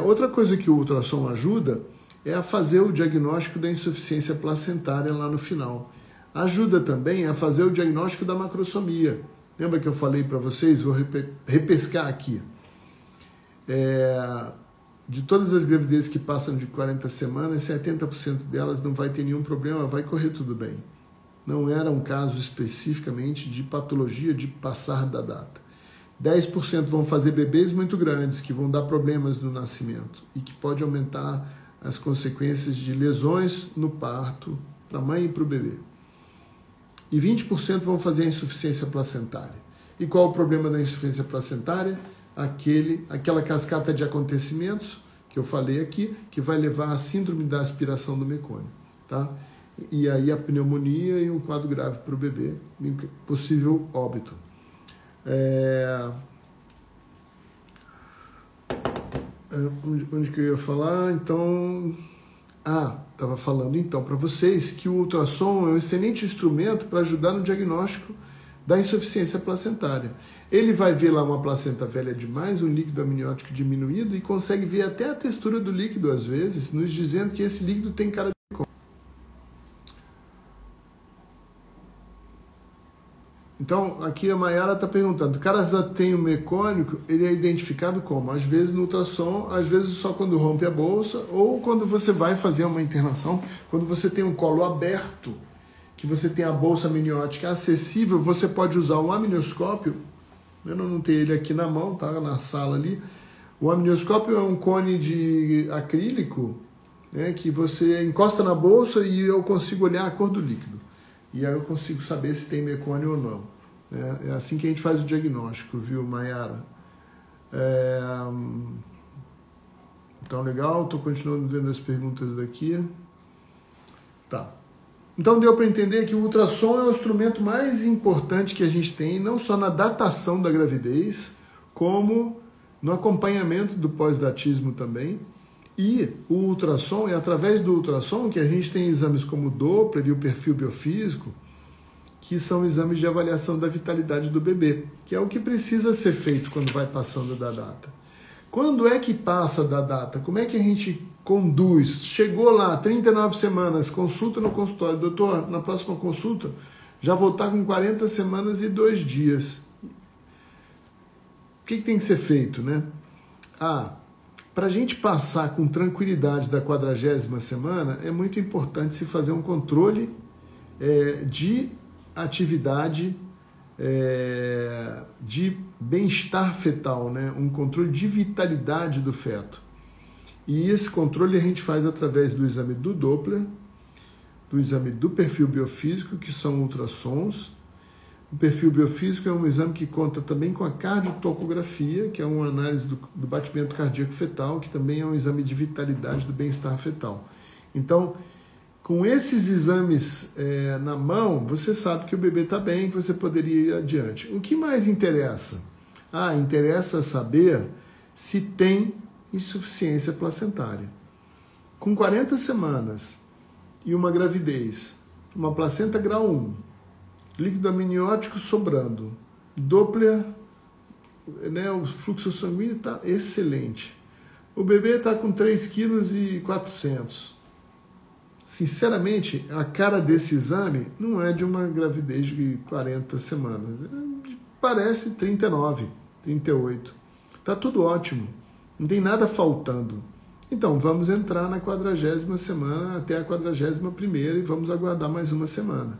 Outra coisa que o ultrassom ajuda é a fazer o diagnóstico da insuficiência placentária lá no final. Ajuda também a fazer o diagnóstico da macrosomia. Lembra que eu falei para vocês? Vou repescar aqui. De todas as gravidezes que passam de 40 semanas, 70% delas não vai ter nenhum problema, vai correr tudo bem. Não era um caso especificamente de patologia de passar da data. 10% vão fazer bebês muito grandes, que vão dar problemas no nascimento e que pode aumentar as consequências de lesões no parto para a mãe e para o bebê. E 20% vão fazer a insuficiência placentária. E qual o problema da insuficiência placentária? Aquela cascata de acontecimentos que eu falei aqui, que vai levar à síndrome da aspiração do mecônio, tá? E aí a pneumonia e um quadro grave para o bebê, possível óbito. Onde que eu ia falar? Então, estava falando então para vocês que o ultrassom é um excelente instrumento para ajudar no diagnóstico da insuficiência placentária. Ele vai ver lá uma placenta velha demais, um líquido amniótico diminuído e consegue ver até a textura do líquido às vezes, nos dizendo que esse líquido tem cara de mecônio. Então, aqui a Mayara está perguntando, o cara já tem o mecônico, ele é identificado como? Às vezes no ultrassom, às vezes só quando rompe a bolsa, ou quando você vai fazer uma internação, quando você tem um colo aberto, que você tem a bolsa amniótica acessível, você pode usar um amnioscópio. Eu não tenho ele aqui na mão, tá na sala ali. O amnioscópio é um cone de acrílico, né, que você encosta na bolsa e eu consigo olhar a cor do líquido. E aí eu consigo saber se tem mecônio ou não. É assim que a gente faz o diagnóstico, viu, Mayara? Então, legal, estou continuando vendo as perguntas daqui. Tá. Então deu para entender que o ultrassom é o instrumento mais importante que a gente tem, não só na datação da gravidez, como no acompanhamento do pós-datismo também. E o ultrassom, é através do ultrassom que a gente tem exames como o Doppler e o perfil biofísico, que são exames de avaliação da vitalidade do bebê, que é o que precisa ser feito quando vai passando da data. Quando é que passa da data? Como é que a gente conduz? Chegou lá, 39 semanas, consulta no consultório. Doutor, na próxima consulta, já vou estar com 40 semanas e 2 dias. O que tem que ser feito, né? Para a gente passar com tranquilidade da 40ª semana, é muito importante se fazer um controle de atividade, de bem-estar fetal, né? Um controle de vitalidade do feto. E esse controle a gente faz através do exame do Doppler, do exame do perfil biofísico, que são ultrassons. O perfil biofísico é um exame que conta também com a cardiotocografia, que é uma análise do batimento cardíaco fetal, que também é um exame de vitalidade do bem-estar fetal. Então, com esses exames na mão, você sabe que o bebê está bem, que você poderia ir adiante. O que mais interessa? Interessa saber se tem insuficiência placentária. Com 40 semanas e uma gravidez, uma placenta grau 1, líquido amniótico sobrando, Doppler, né, o fluxo sanguíneo está excelente. O bebê está com 3,4 kg. Sinceramente, a cara desse exame não é de uma gravidez de 40 semanas. Parece 39, 38. Está tudo ótimo. Não tem nada faltando. Então, vamos entrar na 40ª semana até a 41ª e vamos aguardar mais uma semana.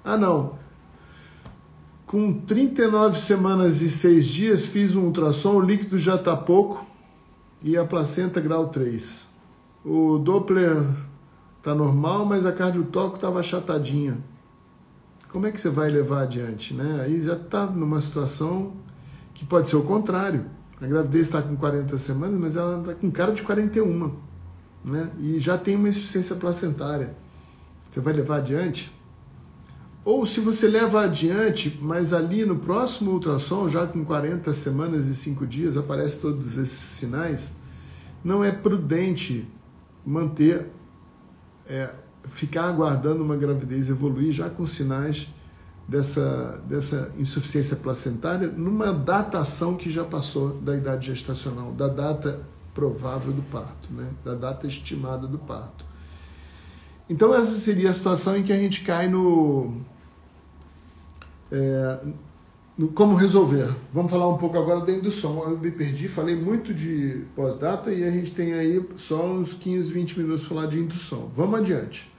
Não. Com 39 semanas e 6 dias, fiz um ultrassom, o líquido já está pouco e a placenta grau 3. O Doppler está normal, mas a cardiotoco estava achatadinha. Como é que você vai levar adiante, né? Aí já está numa situação que pode ser o contrário. A gravidez está com 40 semanas, mas ela está com cara de 41, né? E já tem uma insuficiência placentária. Você vai levar adiante? Ou se você leva adiante, mas ali no próximo ultrassom, já com 40 semanas e 5 dias, aparecem todos esses sinais, não é prudente manter, ficar aguardando uma gravidez evoluir já com sinais dessa insuficiência placentária numa datação que já passou da idade gestacional, da data provável do parto, né? Da data estimada do parto. Então essa seria a situação em que a gente cai no como resolver. Vamos falar um pouco agora da indução. Eu me perdi, falei muito de pós-data e a gente tem aí só uns 15, 20 minutos para falar de indução. Vamos adiante.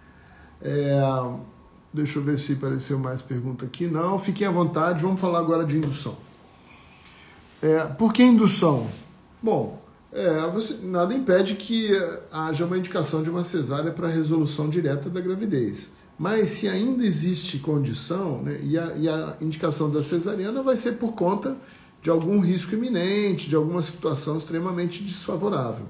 Deixa eu ver se apareceu mais pergunta aqui. Não, fiquem à vontade, vamos falar agora de indução. Por que indução? Bom, nada impede que haja uma indicação de uma cesárea para resolução direta da gravidez. Mas se ainda existe condição, né, e a indicação da cesariana vai ser por conta de algum risco iminente, de alguma situação extremamente desfavorável.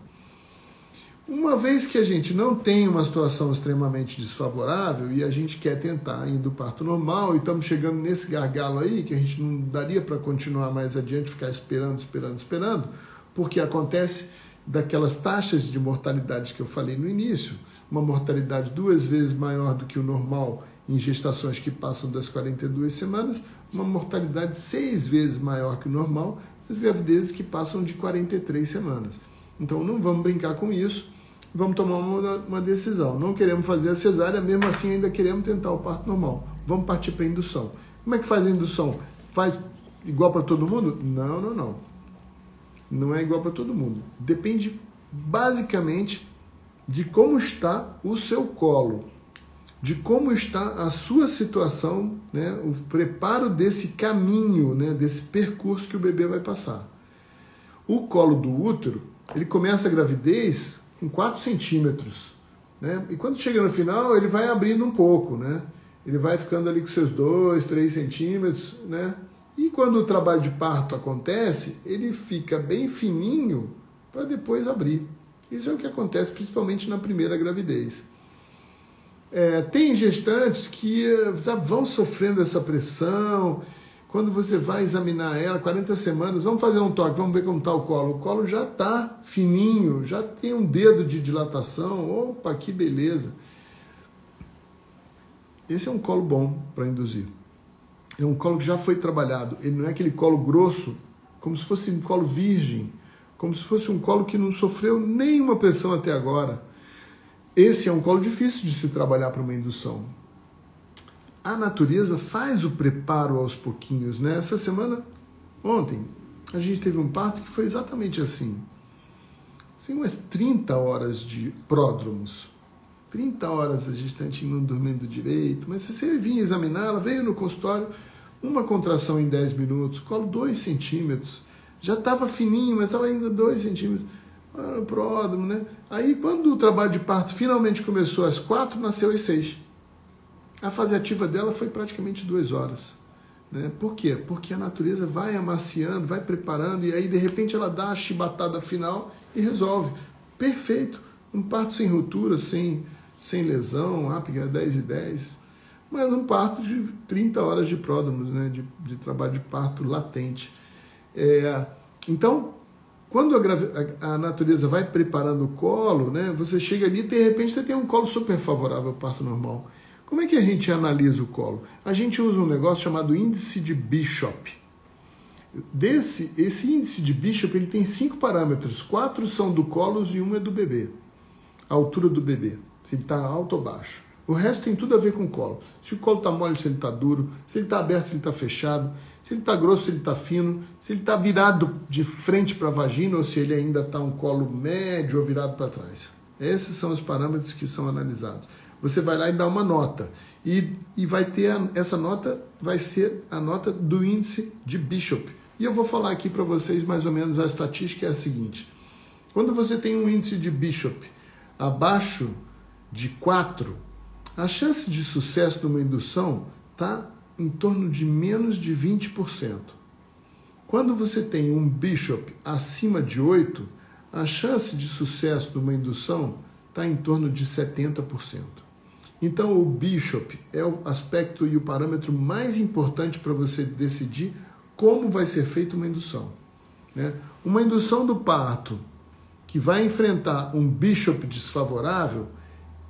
Uma vez que a gente não tem uma situação extremamente desfavorável e a gente quer tentar ainda o parto normal e estamos chegando nesse gargalo aí, que a gente não daria para continuar mais adiante, ficar esperando, porque acontece daquelas taxas de mortalidade que eu falei no início, uma mortalidade 2 vezes maior do que o normal em gestações que passam das 42 semanas, uma mortalidade 6 vezes maior que o normal nas gravidezes que passam de 43 semanas. Então não vamos brincar com isso, vamos tomar uma decisão. Não queremos fazer a cesárea, mesmo assim ainda queremos tentar o parto normal. Vamos partir para a indução. Como é que faz a indução? Faz igual para todo mundo? Não. Não é igual para todo mundo. Depende basicamente de como está o seu colo, de como está a sua situação, né, o preparo desse caminho, né, desse percurso que o bebê vai passar. O colo do útero, ele começa a gravidez com 4 centímetros, né, e quando chega no final ele vai abrindo um pouco, né, ele vai ficando ali com seus 2, 3 centímetros, né, e quando o trabalho de parto acontece, ele fica bem fininho para depois abrir. Isso é o que acontece principalmente na primeira gravidez. Tem gestantes que vão sofrendo essa pressão. Quando você vai examinar ela, 40 semanas, vamos fazer um toque, vamos ver como está o colo. O colo já está fininho, já tem um dedo de dilatação. Opa, que beleza! Esse é um colo bom para induzir. É um colo que já foi trabalhado. Ele não é aquele colo grosso, como se fosse um colo virgem, como se fosse um colo que não sofreu nenhuma pressão até agora. Esse é um colo difícil de se trabalhar para uma indução. A natureza faz o preparo aos pouquinhos, né? Essa semana, ontem, a gente teve um parto que foi exatamente assim. Assim, umas 30 horas de pródromos. 30 horas a gestante não dormindo direito, mas se você vinha examinar, ela veio no consultório, uma contração em 10 minutos, colo 2 centímetros, já estava fininho, mas estava ainda 2 centímetros. pródromo, né? Aí, quando o trabalho de parto finalmente começou às 4, nasceu às 6. A fase ativa dela foi praticamente 2 horas. Né? Por quê? Porque a natureza vai amaciando, vai preparando, e aí, de repente, ela dá a chibatada final e resolve. Perfeito. Um parto sem ruptura, sem lesão, ápice 10 e 10. Mas um parto de 30 horas de pródromos, né? de trabalho de parto latente. Então, quando a natureza vai preparando o colo, né, você chega ali e de repente você tem um colo super favorável ao parto normal. Como é que a gente analisa o colo? A gente usa um negócio chamado índice de Bishop. Esse índice de Bishop ele tem 5 parâmetros, 4 são do colo e 1 é do bebê. A altura do bebê, se ele está alto ou baixo. O resto tem tudo a ver com o colo. Se o colo está mole, se ele está duro, se ele está aberto, se ele está fechado, se ele está grosso, se ele está fino, se ele está virado de frente para a vagina ou se ele ainda está um colo médio ou virado para trás. Esses são os parâmetros que são analisados. Você vai lá e dá uma nota. E vai ter essa nota, vai ser a nota do índice de Bishop. E eu vou falar aqui para vocês mais ou menos a estatística é a seguinte. Quando você tem um índice de Bishop abaixo de 4, a chance de sucesso de uma indução está em torno de menos de 20%. Quando você tem um Bishop acima de 8, a chance de sucesso de uma indução está em torno de 70%. Então, o Bishop é o aspecto e o parâmetro mais importante para você decidir como vai ser feita uma indução. Né? Uma indução do parto que vai enfrentar um Bishop desfavorável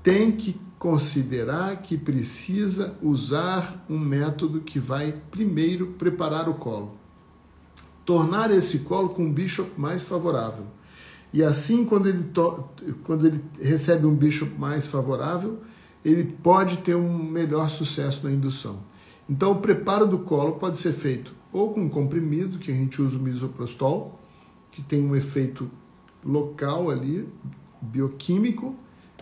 tem que considerar que precisa usar um método que vai primeiro preparar o colo. Tornar esse colo com um Bishop mais favorável. E assim, quando ele recebe um Bishop mais favorável, ele pode ter um melhor sucesso na indução. Então, o preparo do colo pode ser feito ou com comprimido, que a gente usa o misoprostol, que tem um efeito local ali, bioquímico,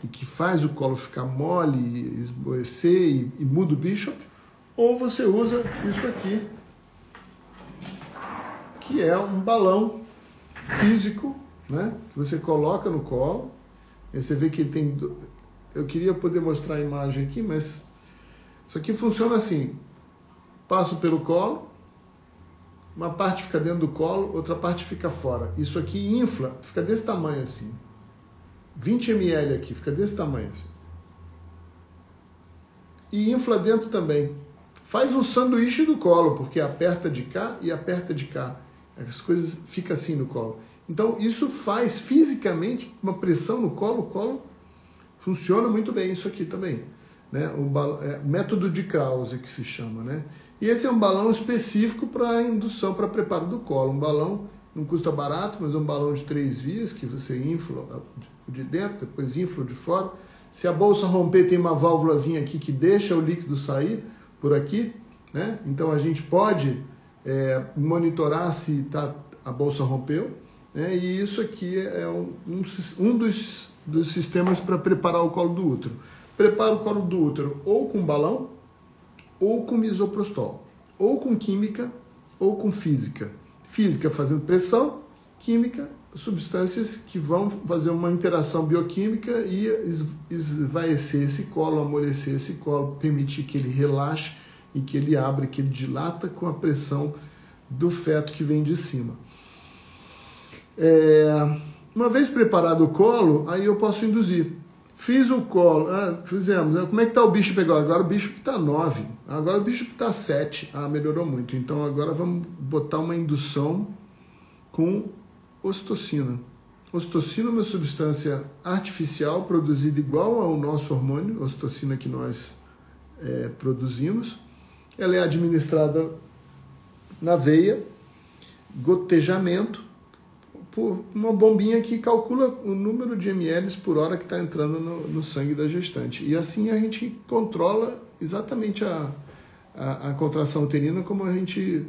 e que faz o colo ficar mole, esmorecer e muda o Bishop, ou você usa isso aqui, que é um balão físico, né, que você coloca no colo, e você vê que ele tem... Eu queria poder mostrar a imagem aqui, mas isso aqui funciona assim, passo pelo colo, uma parte fica dentro do colo, outra parte fica fora. Isso aqui infla, fica desse tamanho assim. 20 ml aqui, fica desse tamanho assim. E infla dentro também. Faz um sanduíche do colo, porque aperta de cá e aperta de cá. As coisas ficam assim no colo. Então, isso faz fisicamente uma pressão no colo. O colo funciona muito bem, isso aqui também. Né? O método de Krause, que se chama. Né? E esse é um balão específico para indução, para preparo do colo. Um balão não custa barato, mas é um balão de 3 vias, que você infla o de dentro, depois infla o de fora. Se a bolsa romper, tem uma válvulazinha aqui que deixa o líquido sair por aqui. Né? Então a gente pode monitorar se a bolsa rompeu. Né? E isso aqui é um dos sistemas para preparar o colo do útero. Prepara o colo do útero ou com balão, ou com misoprostol, ou com química, ou com física. Física fazendo pressão, química, substâncias que vão fazer uma interação bioquímica e esvaecer esse colo, amolecer esse colo, permitir que ele relaxe e que ele abra, que ele dilata com a pressão do feto que vem de cima. Uma vez preparado o colo, aí eu posso induzir. Fiz o colo, fizemos, né? Como é que está o Bishop agora? Agora o Bishop está 9, agora o Bishop está 7, melhorou muito. Então agora vamos botar uma indução com ocitocina. Ocitocina é uma substância artificial produzida igual ao nosso hormônio, ocitocina que nós produzimos. Ela é administrada na veia, gotejamento, por uma bombinha que calcula o número de ml por hora que está entrando no sangue da gestante. E assim a gente controla exatamente a contração uterina como a gente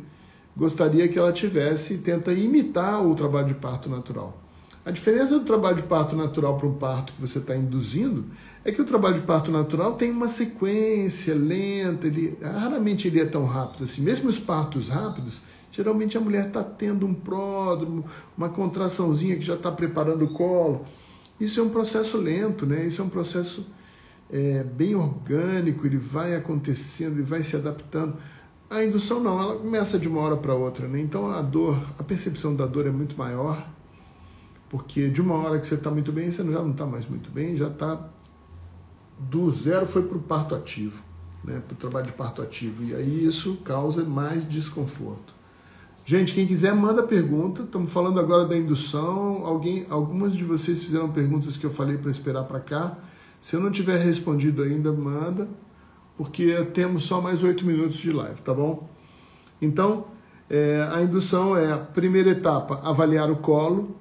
gostaria que ela tivesse e tenta imitar o trabalho de parto natural. A diferença do trabalho de parto natural para um parto que você está induzindo é que o trabalho de parto natural tem uma sequência lenta, raramente ele é tão rápido assim. Mesmo os partos rápidos, Geralmente a mulher está tendo um pródromo, uma contraçãozinha que já está preparando o colo. Isso é um processo lento, né? Isso é um processo bem orgânico, ele vai acontecendo, ele vai se adaptando. A indução não, ela começa de uma hora para outra, né? Então a percepção da dor é muito maior, porque de uma hora que você está muito bem, você já não está mais muito bem, já está do zero, foi para o parto ativo, né? Para o trabalho de parto ativo, e aí isso causa mais desconforto. Gente, quem quiser manda pergunta, estamos falando agora da indução, algumas de vocês fizeram perguntas que eu falei para esperar para cá, se eu não tiver respondido ainda, manda, porque temos só mais 8 minutos de live, tá bom? Então, a indução é a primeira etapa, avaliar o colo,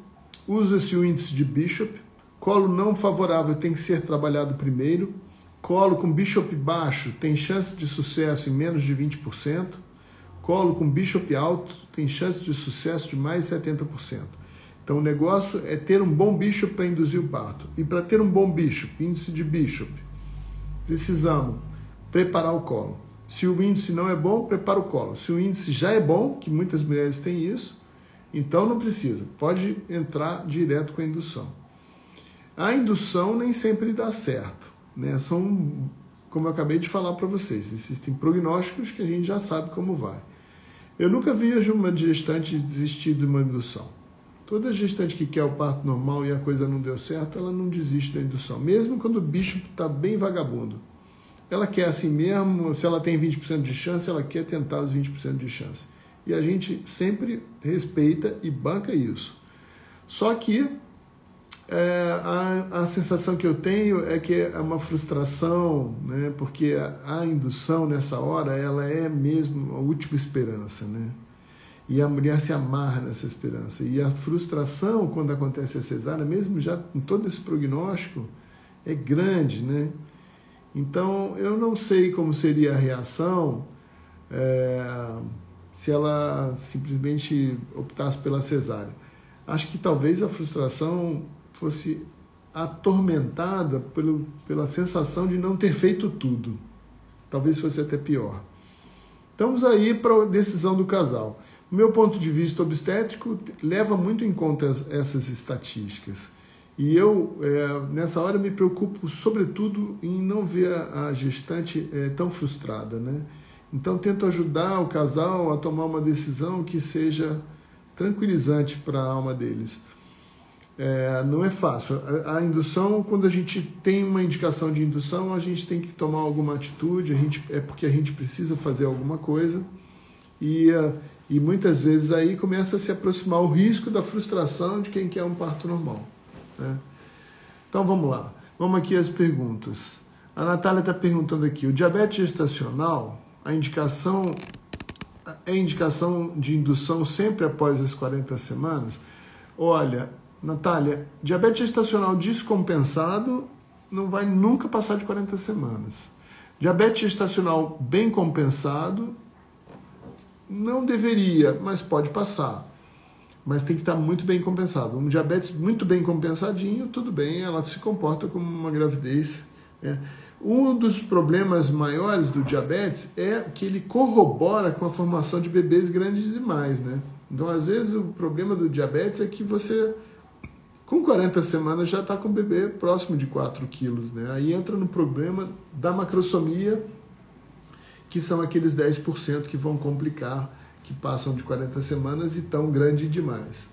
usa-se o índice de Bishop, colo não favorável tem que ser trabalhado primeiro, colo com Bishop baixo tem chance de sucesso em menos de 20%, colo com Bishop alto tem chance de sucesso de mais de 70%. Então o negócio é ter um bom Bishop para induzir o parto. E para ter um bom Bishop, índice de Bishop, precisamos preparar o colo. Se o índice não é bom, prepara o colo. Se o índice já é bom, que muitas mulheres têm isso, então não precisa. Pode entrar direto com a indução. A indução nem sempre dá certo, né? Como eu acabei de falar para vocês, existem prognósticos que a gente já sabe como vai. Eu nunca vi uma gestante desistir de uma indução. Toda gestante que quer o parto normal e a coisa não deu certo, ela não desiste da indução, mesmo quando o bicho está bem vagabundo. Ela quer assim mesmo, se ela tem 20% de chance, ela quer tentar os 20% de chance. E a gente sempre respeita e banca isso. Só que a sensação que eu tenho é que é uma frustração, né? Porque a indução nessa hora, ela é mesmo a última esperança, né? E a mulher se amarra nessa esperança. E a frustração, quando acontece a cesárea, mesmo já com todo esse prognóstico, é grande, né? Então, eu não sei como seria a reação se ela simplesmente optasse pela cesárea. Acho que talvez a frustração fosse atormentada pela sensação de não ter feito tudo. Talvez fosse até pior. Estamos aí para a decisão do casal. Do meu ponto de vista obstétrico, leva muito em conta essas estatísticas. E eu, nessa hora, me preocupo, sobretudo, em não ver a gestante tão frustrada, né? Então, tento ajudar o casal a tomar uma decisão que seja tranquilizante para a alma deles. Não é fácil. A indução, quando a gente tem uma indicação de indução, a gente tem que tomar alguma atitude, porque a gente precisa fazer alguma coisa. E muitas vezes aí começa a se aproximar o risco da frustração de quem quer um parto normal, né? Então vamos lá, vamos aqui às perguntas. A Natália está perguntando aqui, o diabetes gestacional, a indicação de indução sempre após as 40 semanas? Olha, Natália, diabetes gestacional descompensado não vai nunca passar de 40 semanas. Diabetes gestacional bem compensado não deveria, mas pode passar. Mas tem que estar muito bem compensado. Um diabetes muito bem compensadinho, tudo bem, ela se comporta como uma gravidez, né? Um dos problemas maiores do diabetes é que ele corrobora com a formação de bebês grandes demais, né? Então, às vezes, o problema do diabetes é que você, com 40 semanas, já está com um bebê próximo de 4 quilos, né? Aí entra no problema da macrosomia, que são aqueles 10% que vão complicar, que passam de 40 semanas e estão grande demais.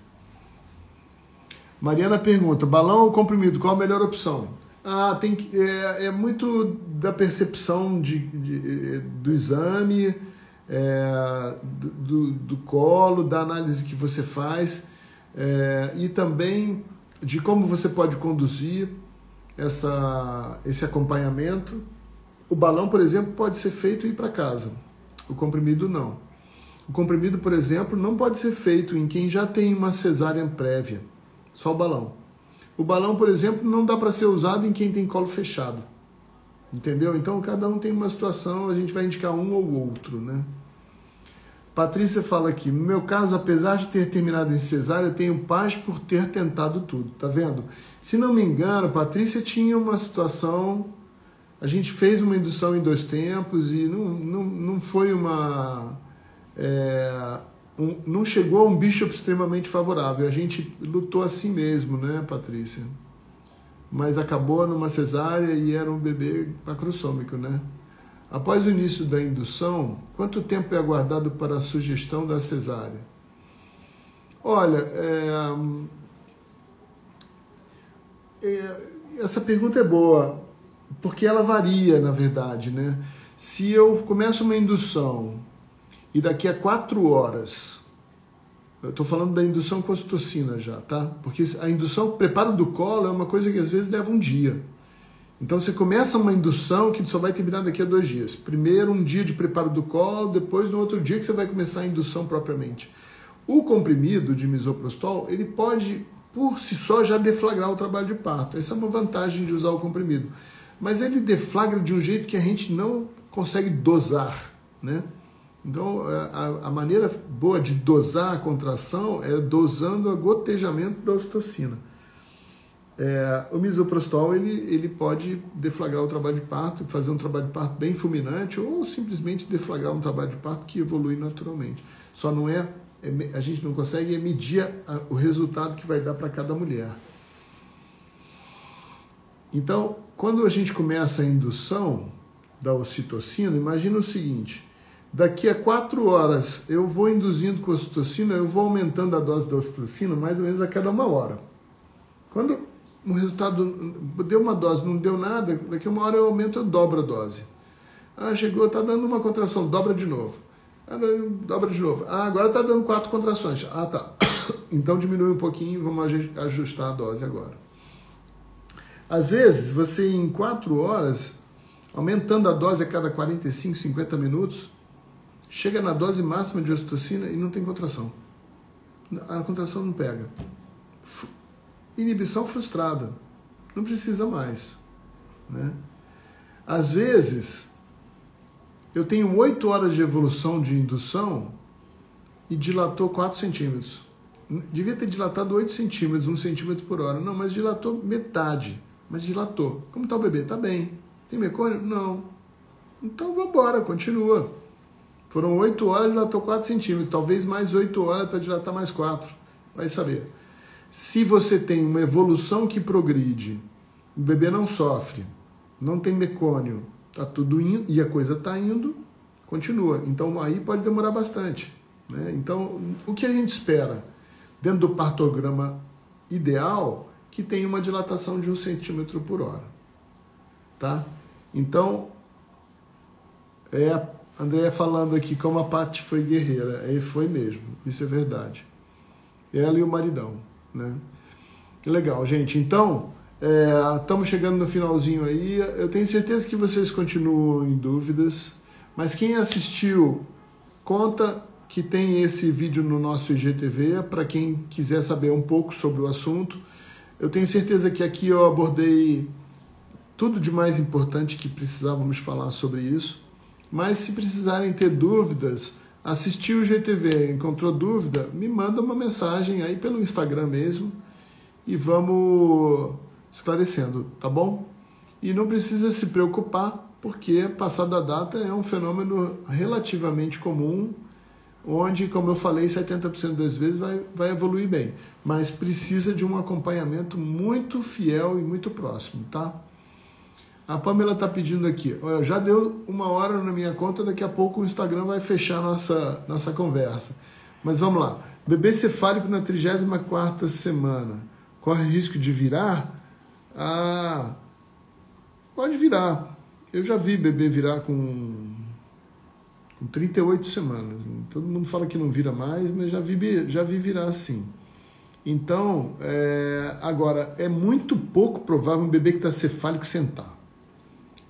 Mariana pergunta, balão ou comprimido, qual a melhor opção? É muito da percepção do exame, do colo, da análise que você faz, e também de como você pode conduzir esse acompanhamento. O balão, por exemplo, pode ser feito e ir para casa. O comprimido, não. O comprimido, por exemplo, não pode ser feito em quem já tem uma cesárea prévia. Só o balão. O balão, por exemplo, não dá para ser usado em quem tem colo fechado. Entendeu? Então, cada um tem uma situação, a gente vai indicar um ou outro, né? Patrícia fala aqui, no meu caso, apesar de ter terminado em cesárea, tenho paz por ter tentado tudo. Tá vendo? Se não me engano, Patrícia tinha uma situação... A gente fez uma indução em 2 tempos e não foi não chegou a um bishop extremamente favorável. A gente lutou assim mesmo, né, Patrícia? Mas acabou numa cesárea e era um bebê macrossômico, né? Após o início da indução, quanto tempo é aguardado para a sugestão da cesárea? Olha, essa pergunta é boa, porque ela varia, na verdade, né? Se eu começo uma indução e daqui a 4 horas, eu estou falando da indução com ocitocina já, tá? Porque a indução, o preparo do colo é uma coisa que às vezes leva um dia. Então você começa uma indução que só vai terminar daqui a 2 dias. Primeiro um dia de preparo do colo, depois no outro dia que você vai começar a indução propriamente. O comprimido de misoprostol, ele pode, por si só, já deflagrar o trabalho de parto. Essa é uma vantagem de usar o comprimido. Mas ele deflagra de um jeito que a gente não consegue dosar, né? Então, a maneira boa de dosar a contração é dosando o gotejamento da ocitocina. O misoprostol ele pode deflagrar o trabalho de parto, fazer um trabalho de parto bem fulminante ou simplesmente deflagrar um trabalho de parto que evolui naturalmente. Só não a gente não consegue medir o resultado que vai dar para cada mulher. Então, quando a gente começa a indução da ocitocina, imagina o seguinte: daqui a 4 horas eu vou induzindo com ocitocina, eu vou aumentando a dose da ocitocina mais ou menos a cada 1 hora. Quando o resultado deu uma dose, não deu nada, daqui a 1 hora eu aumento, eu dobro a dose. Chegou, está dando uma contração, dobra de novo. Dobra de novo. Agora está dando 4 contrações. Tá. Então diminui um pouquinho, vamos ajustar a dose agora. Às vezes, você em 4 horas, aumentando a dose a cada 45, 50 minutos, chega na dose máxima de ocitocina e não tem contração. A contração não pega. Inibição frustrada. Não precisa mais, né? Às vezes, eu tenho 8 horas de evolução de indução e dilatou 4 centímetros. Devia ter dilatado 8 centímetros, 1 centímetro por hora. Não, mas dilatou metade. Mas dilatou. Como está o bebê? Está bem. Tem mecônio? Não. Então vamos embora, continua. Foram 8 horas, dilatou 4 centímetros. Talvez mais 8 horas para dilatar mais 4. Vai saber. Se você tem uma evolução que progride, o bebê não sofre, não tem mecônio, tá tudo indo e a coisa está indo, continua. Então aí pode demorar bastante, né? Então o que a gente espera dentro do partograma ideal, que tem uma dilatação de 1 centímetro por hora, tá? Então a Andréia falando aqui como a Paty foi guerreira, foi mesmo, isso é verdade. Ela e o maridão, né? Que legal, gente. Então, estamos chegando no finalzinho aí. Eu tenho certeza que vocês continuam em dúvidas, mas quem assistiu, conta que tem esse vídeo no nosso IGTV, para quem quiser saber um pouco sobre o assunto. Eu tenho certeza que aqui eu abordei tudo de mais importante que precisávamos falar sobre isso, mas se precisarem ter dúvidas, assistiu o GTV, encontrou dúvida, me manda uma mensagem aí pelo Instagram mesmo e vamos esclarecendo, tá bom? E não precisa se preocupar, porque passada a data é um fenômeno relativamente comum, onde, como eu falei, 70% das vezes vai evoluir bem, mas precisa de um acompanhamento muito fiel e muito próximo, tá? A Pamela está pedindo aqui, olha, já deu 1 hora na minha conta, daqui a pouco o Instagram vai fechar nossa conversa. Mas vamos lá. Bebê cefálico na 34ª semana, corre risco de virar? Pode virar. Eu já vi bebê virar com 38 semanas. Todo mundo fala que não vira mais, mas já vi virar sim. Então, agora, é muito pouco provável um bebê que está cefálico sentar.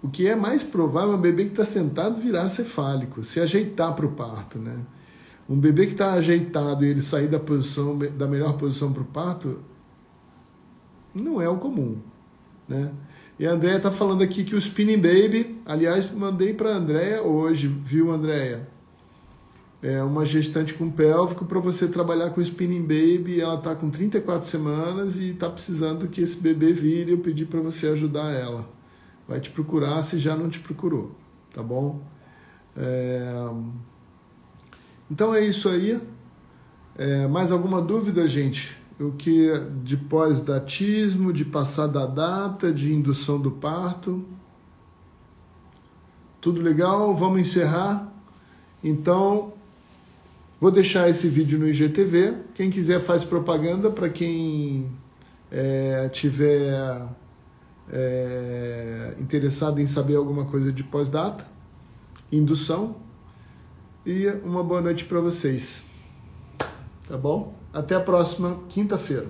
O que é mais provável é um bebê que está sentado virar cefálico, se ajeitar para o parto, né? Um bebê que está ajeitado e ele sair da melhor posição para o parto, não é o comum, né? E a Andréia está falando aqui que o Spinning Baby, aliás, mandei para a Andréia hoje, viu, Andréia? É uma gestante com pélvico para você trabalhar com o Spinning Baby. Ela está com 34 semanas e está precisando que esse bebê vire. Eu pedi para você ajudar ela. Vai te procurar se já não te procurou, tá bom? Então é isso aí. Mais alguma dúvida, gente? O que de pós-datismo, de passada a data, de indução do parto? Tudo legal? Vamos encerrar? Então, vou deixar esse vídeo no IGTV. Quem quiser faz propaganda para quem tiver interessado em saber alguma coisa de pós-data, indução. E uma boa noite para vocês. Tá bom? Até a próxima quinta-feira.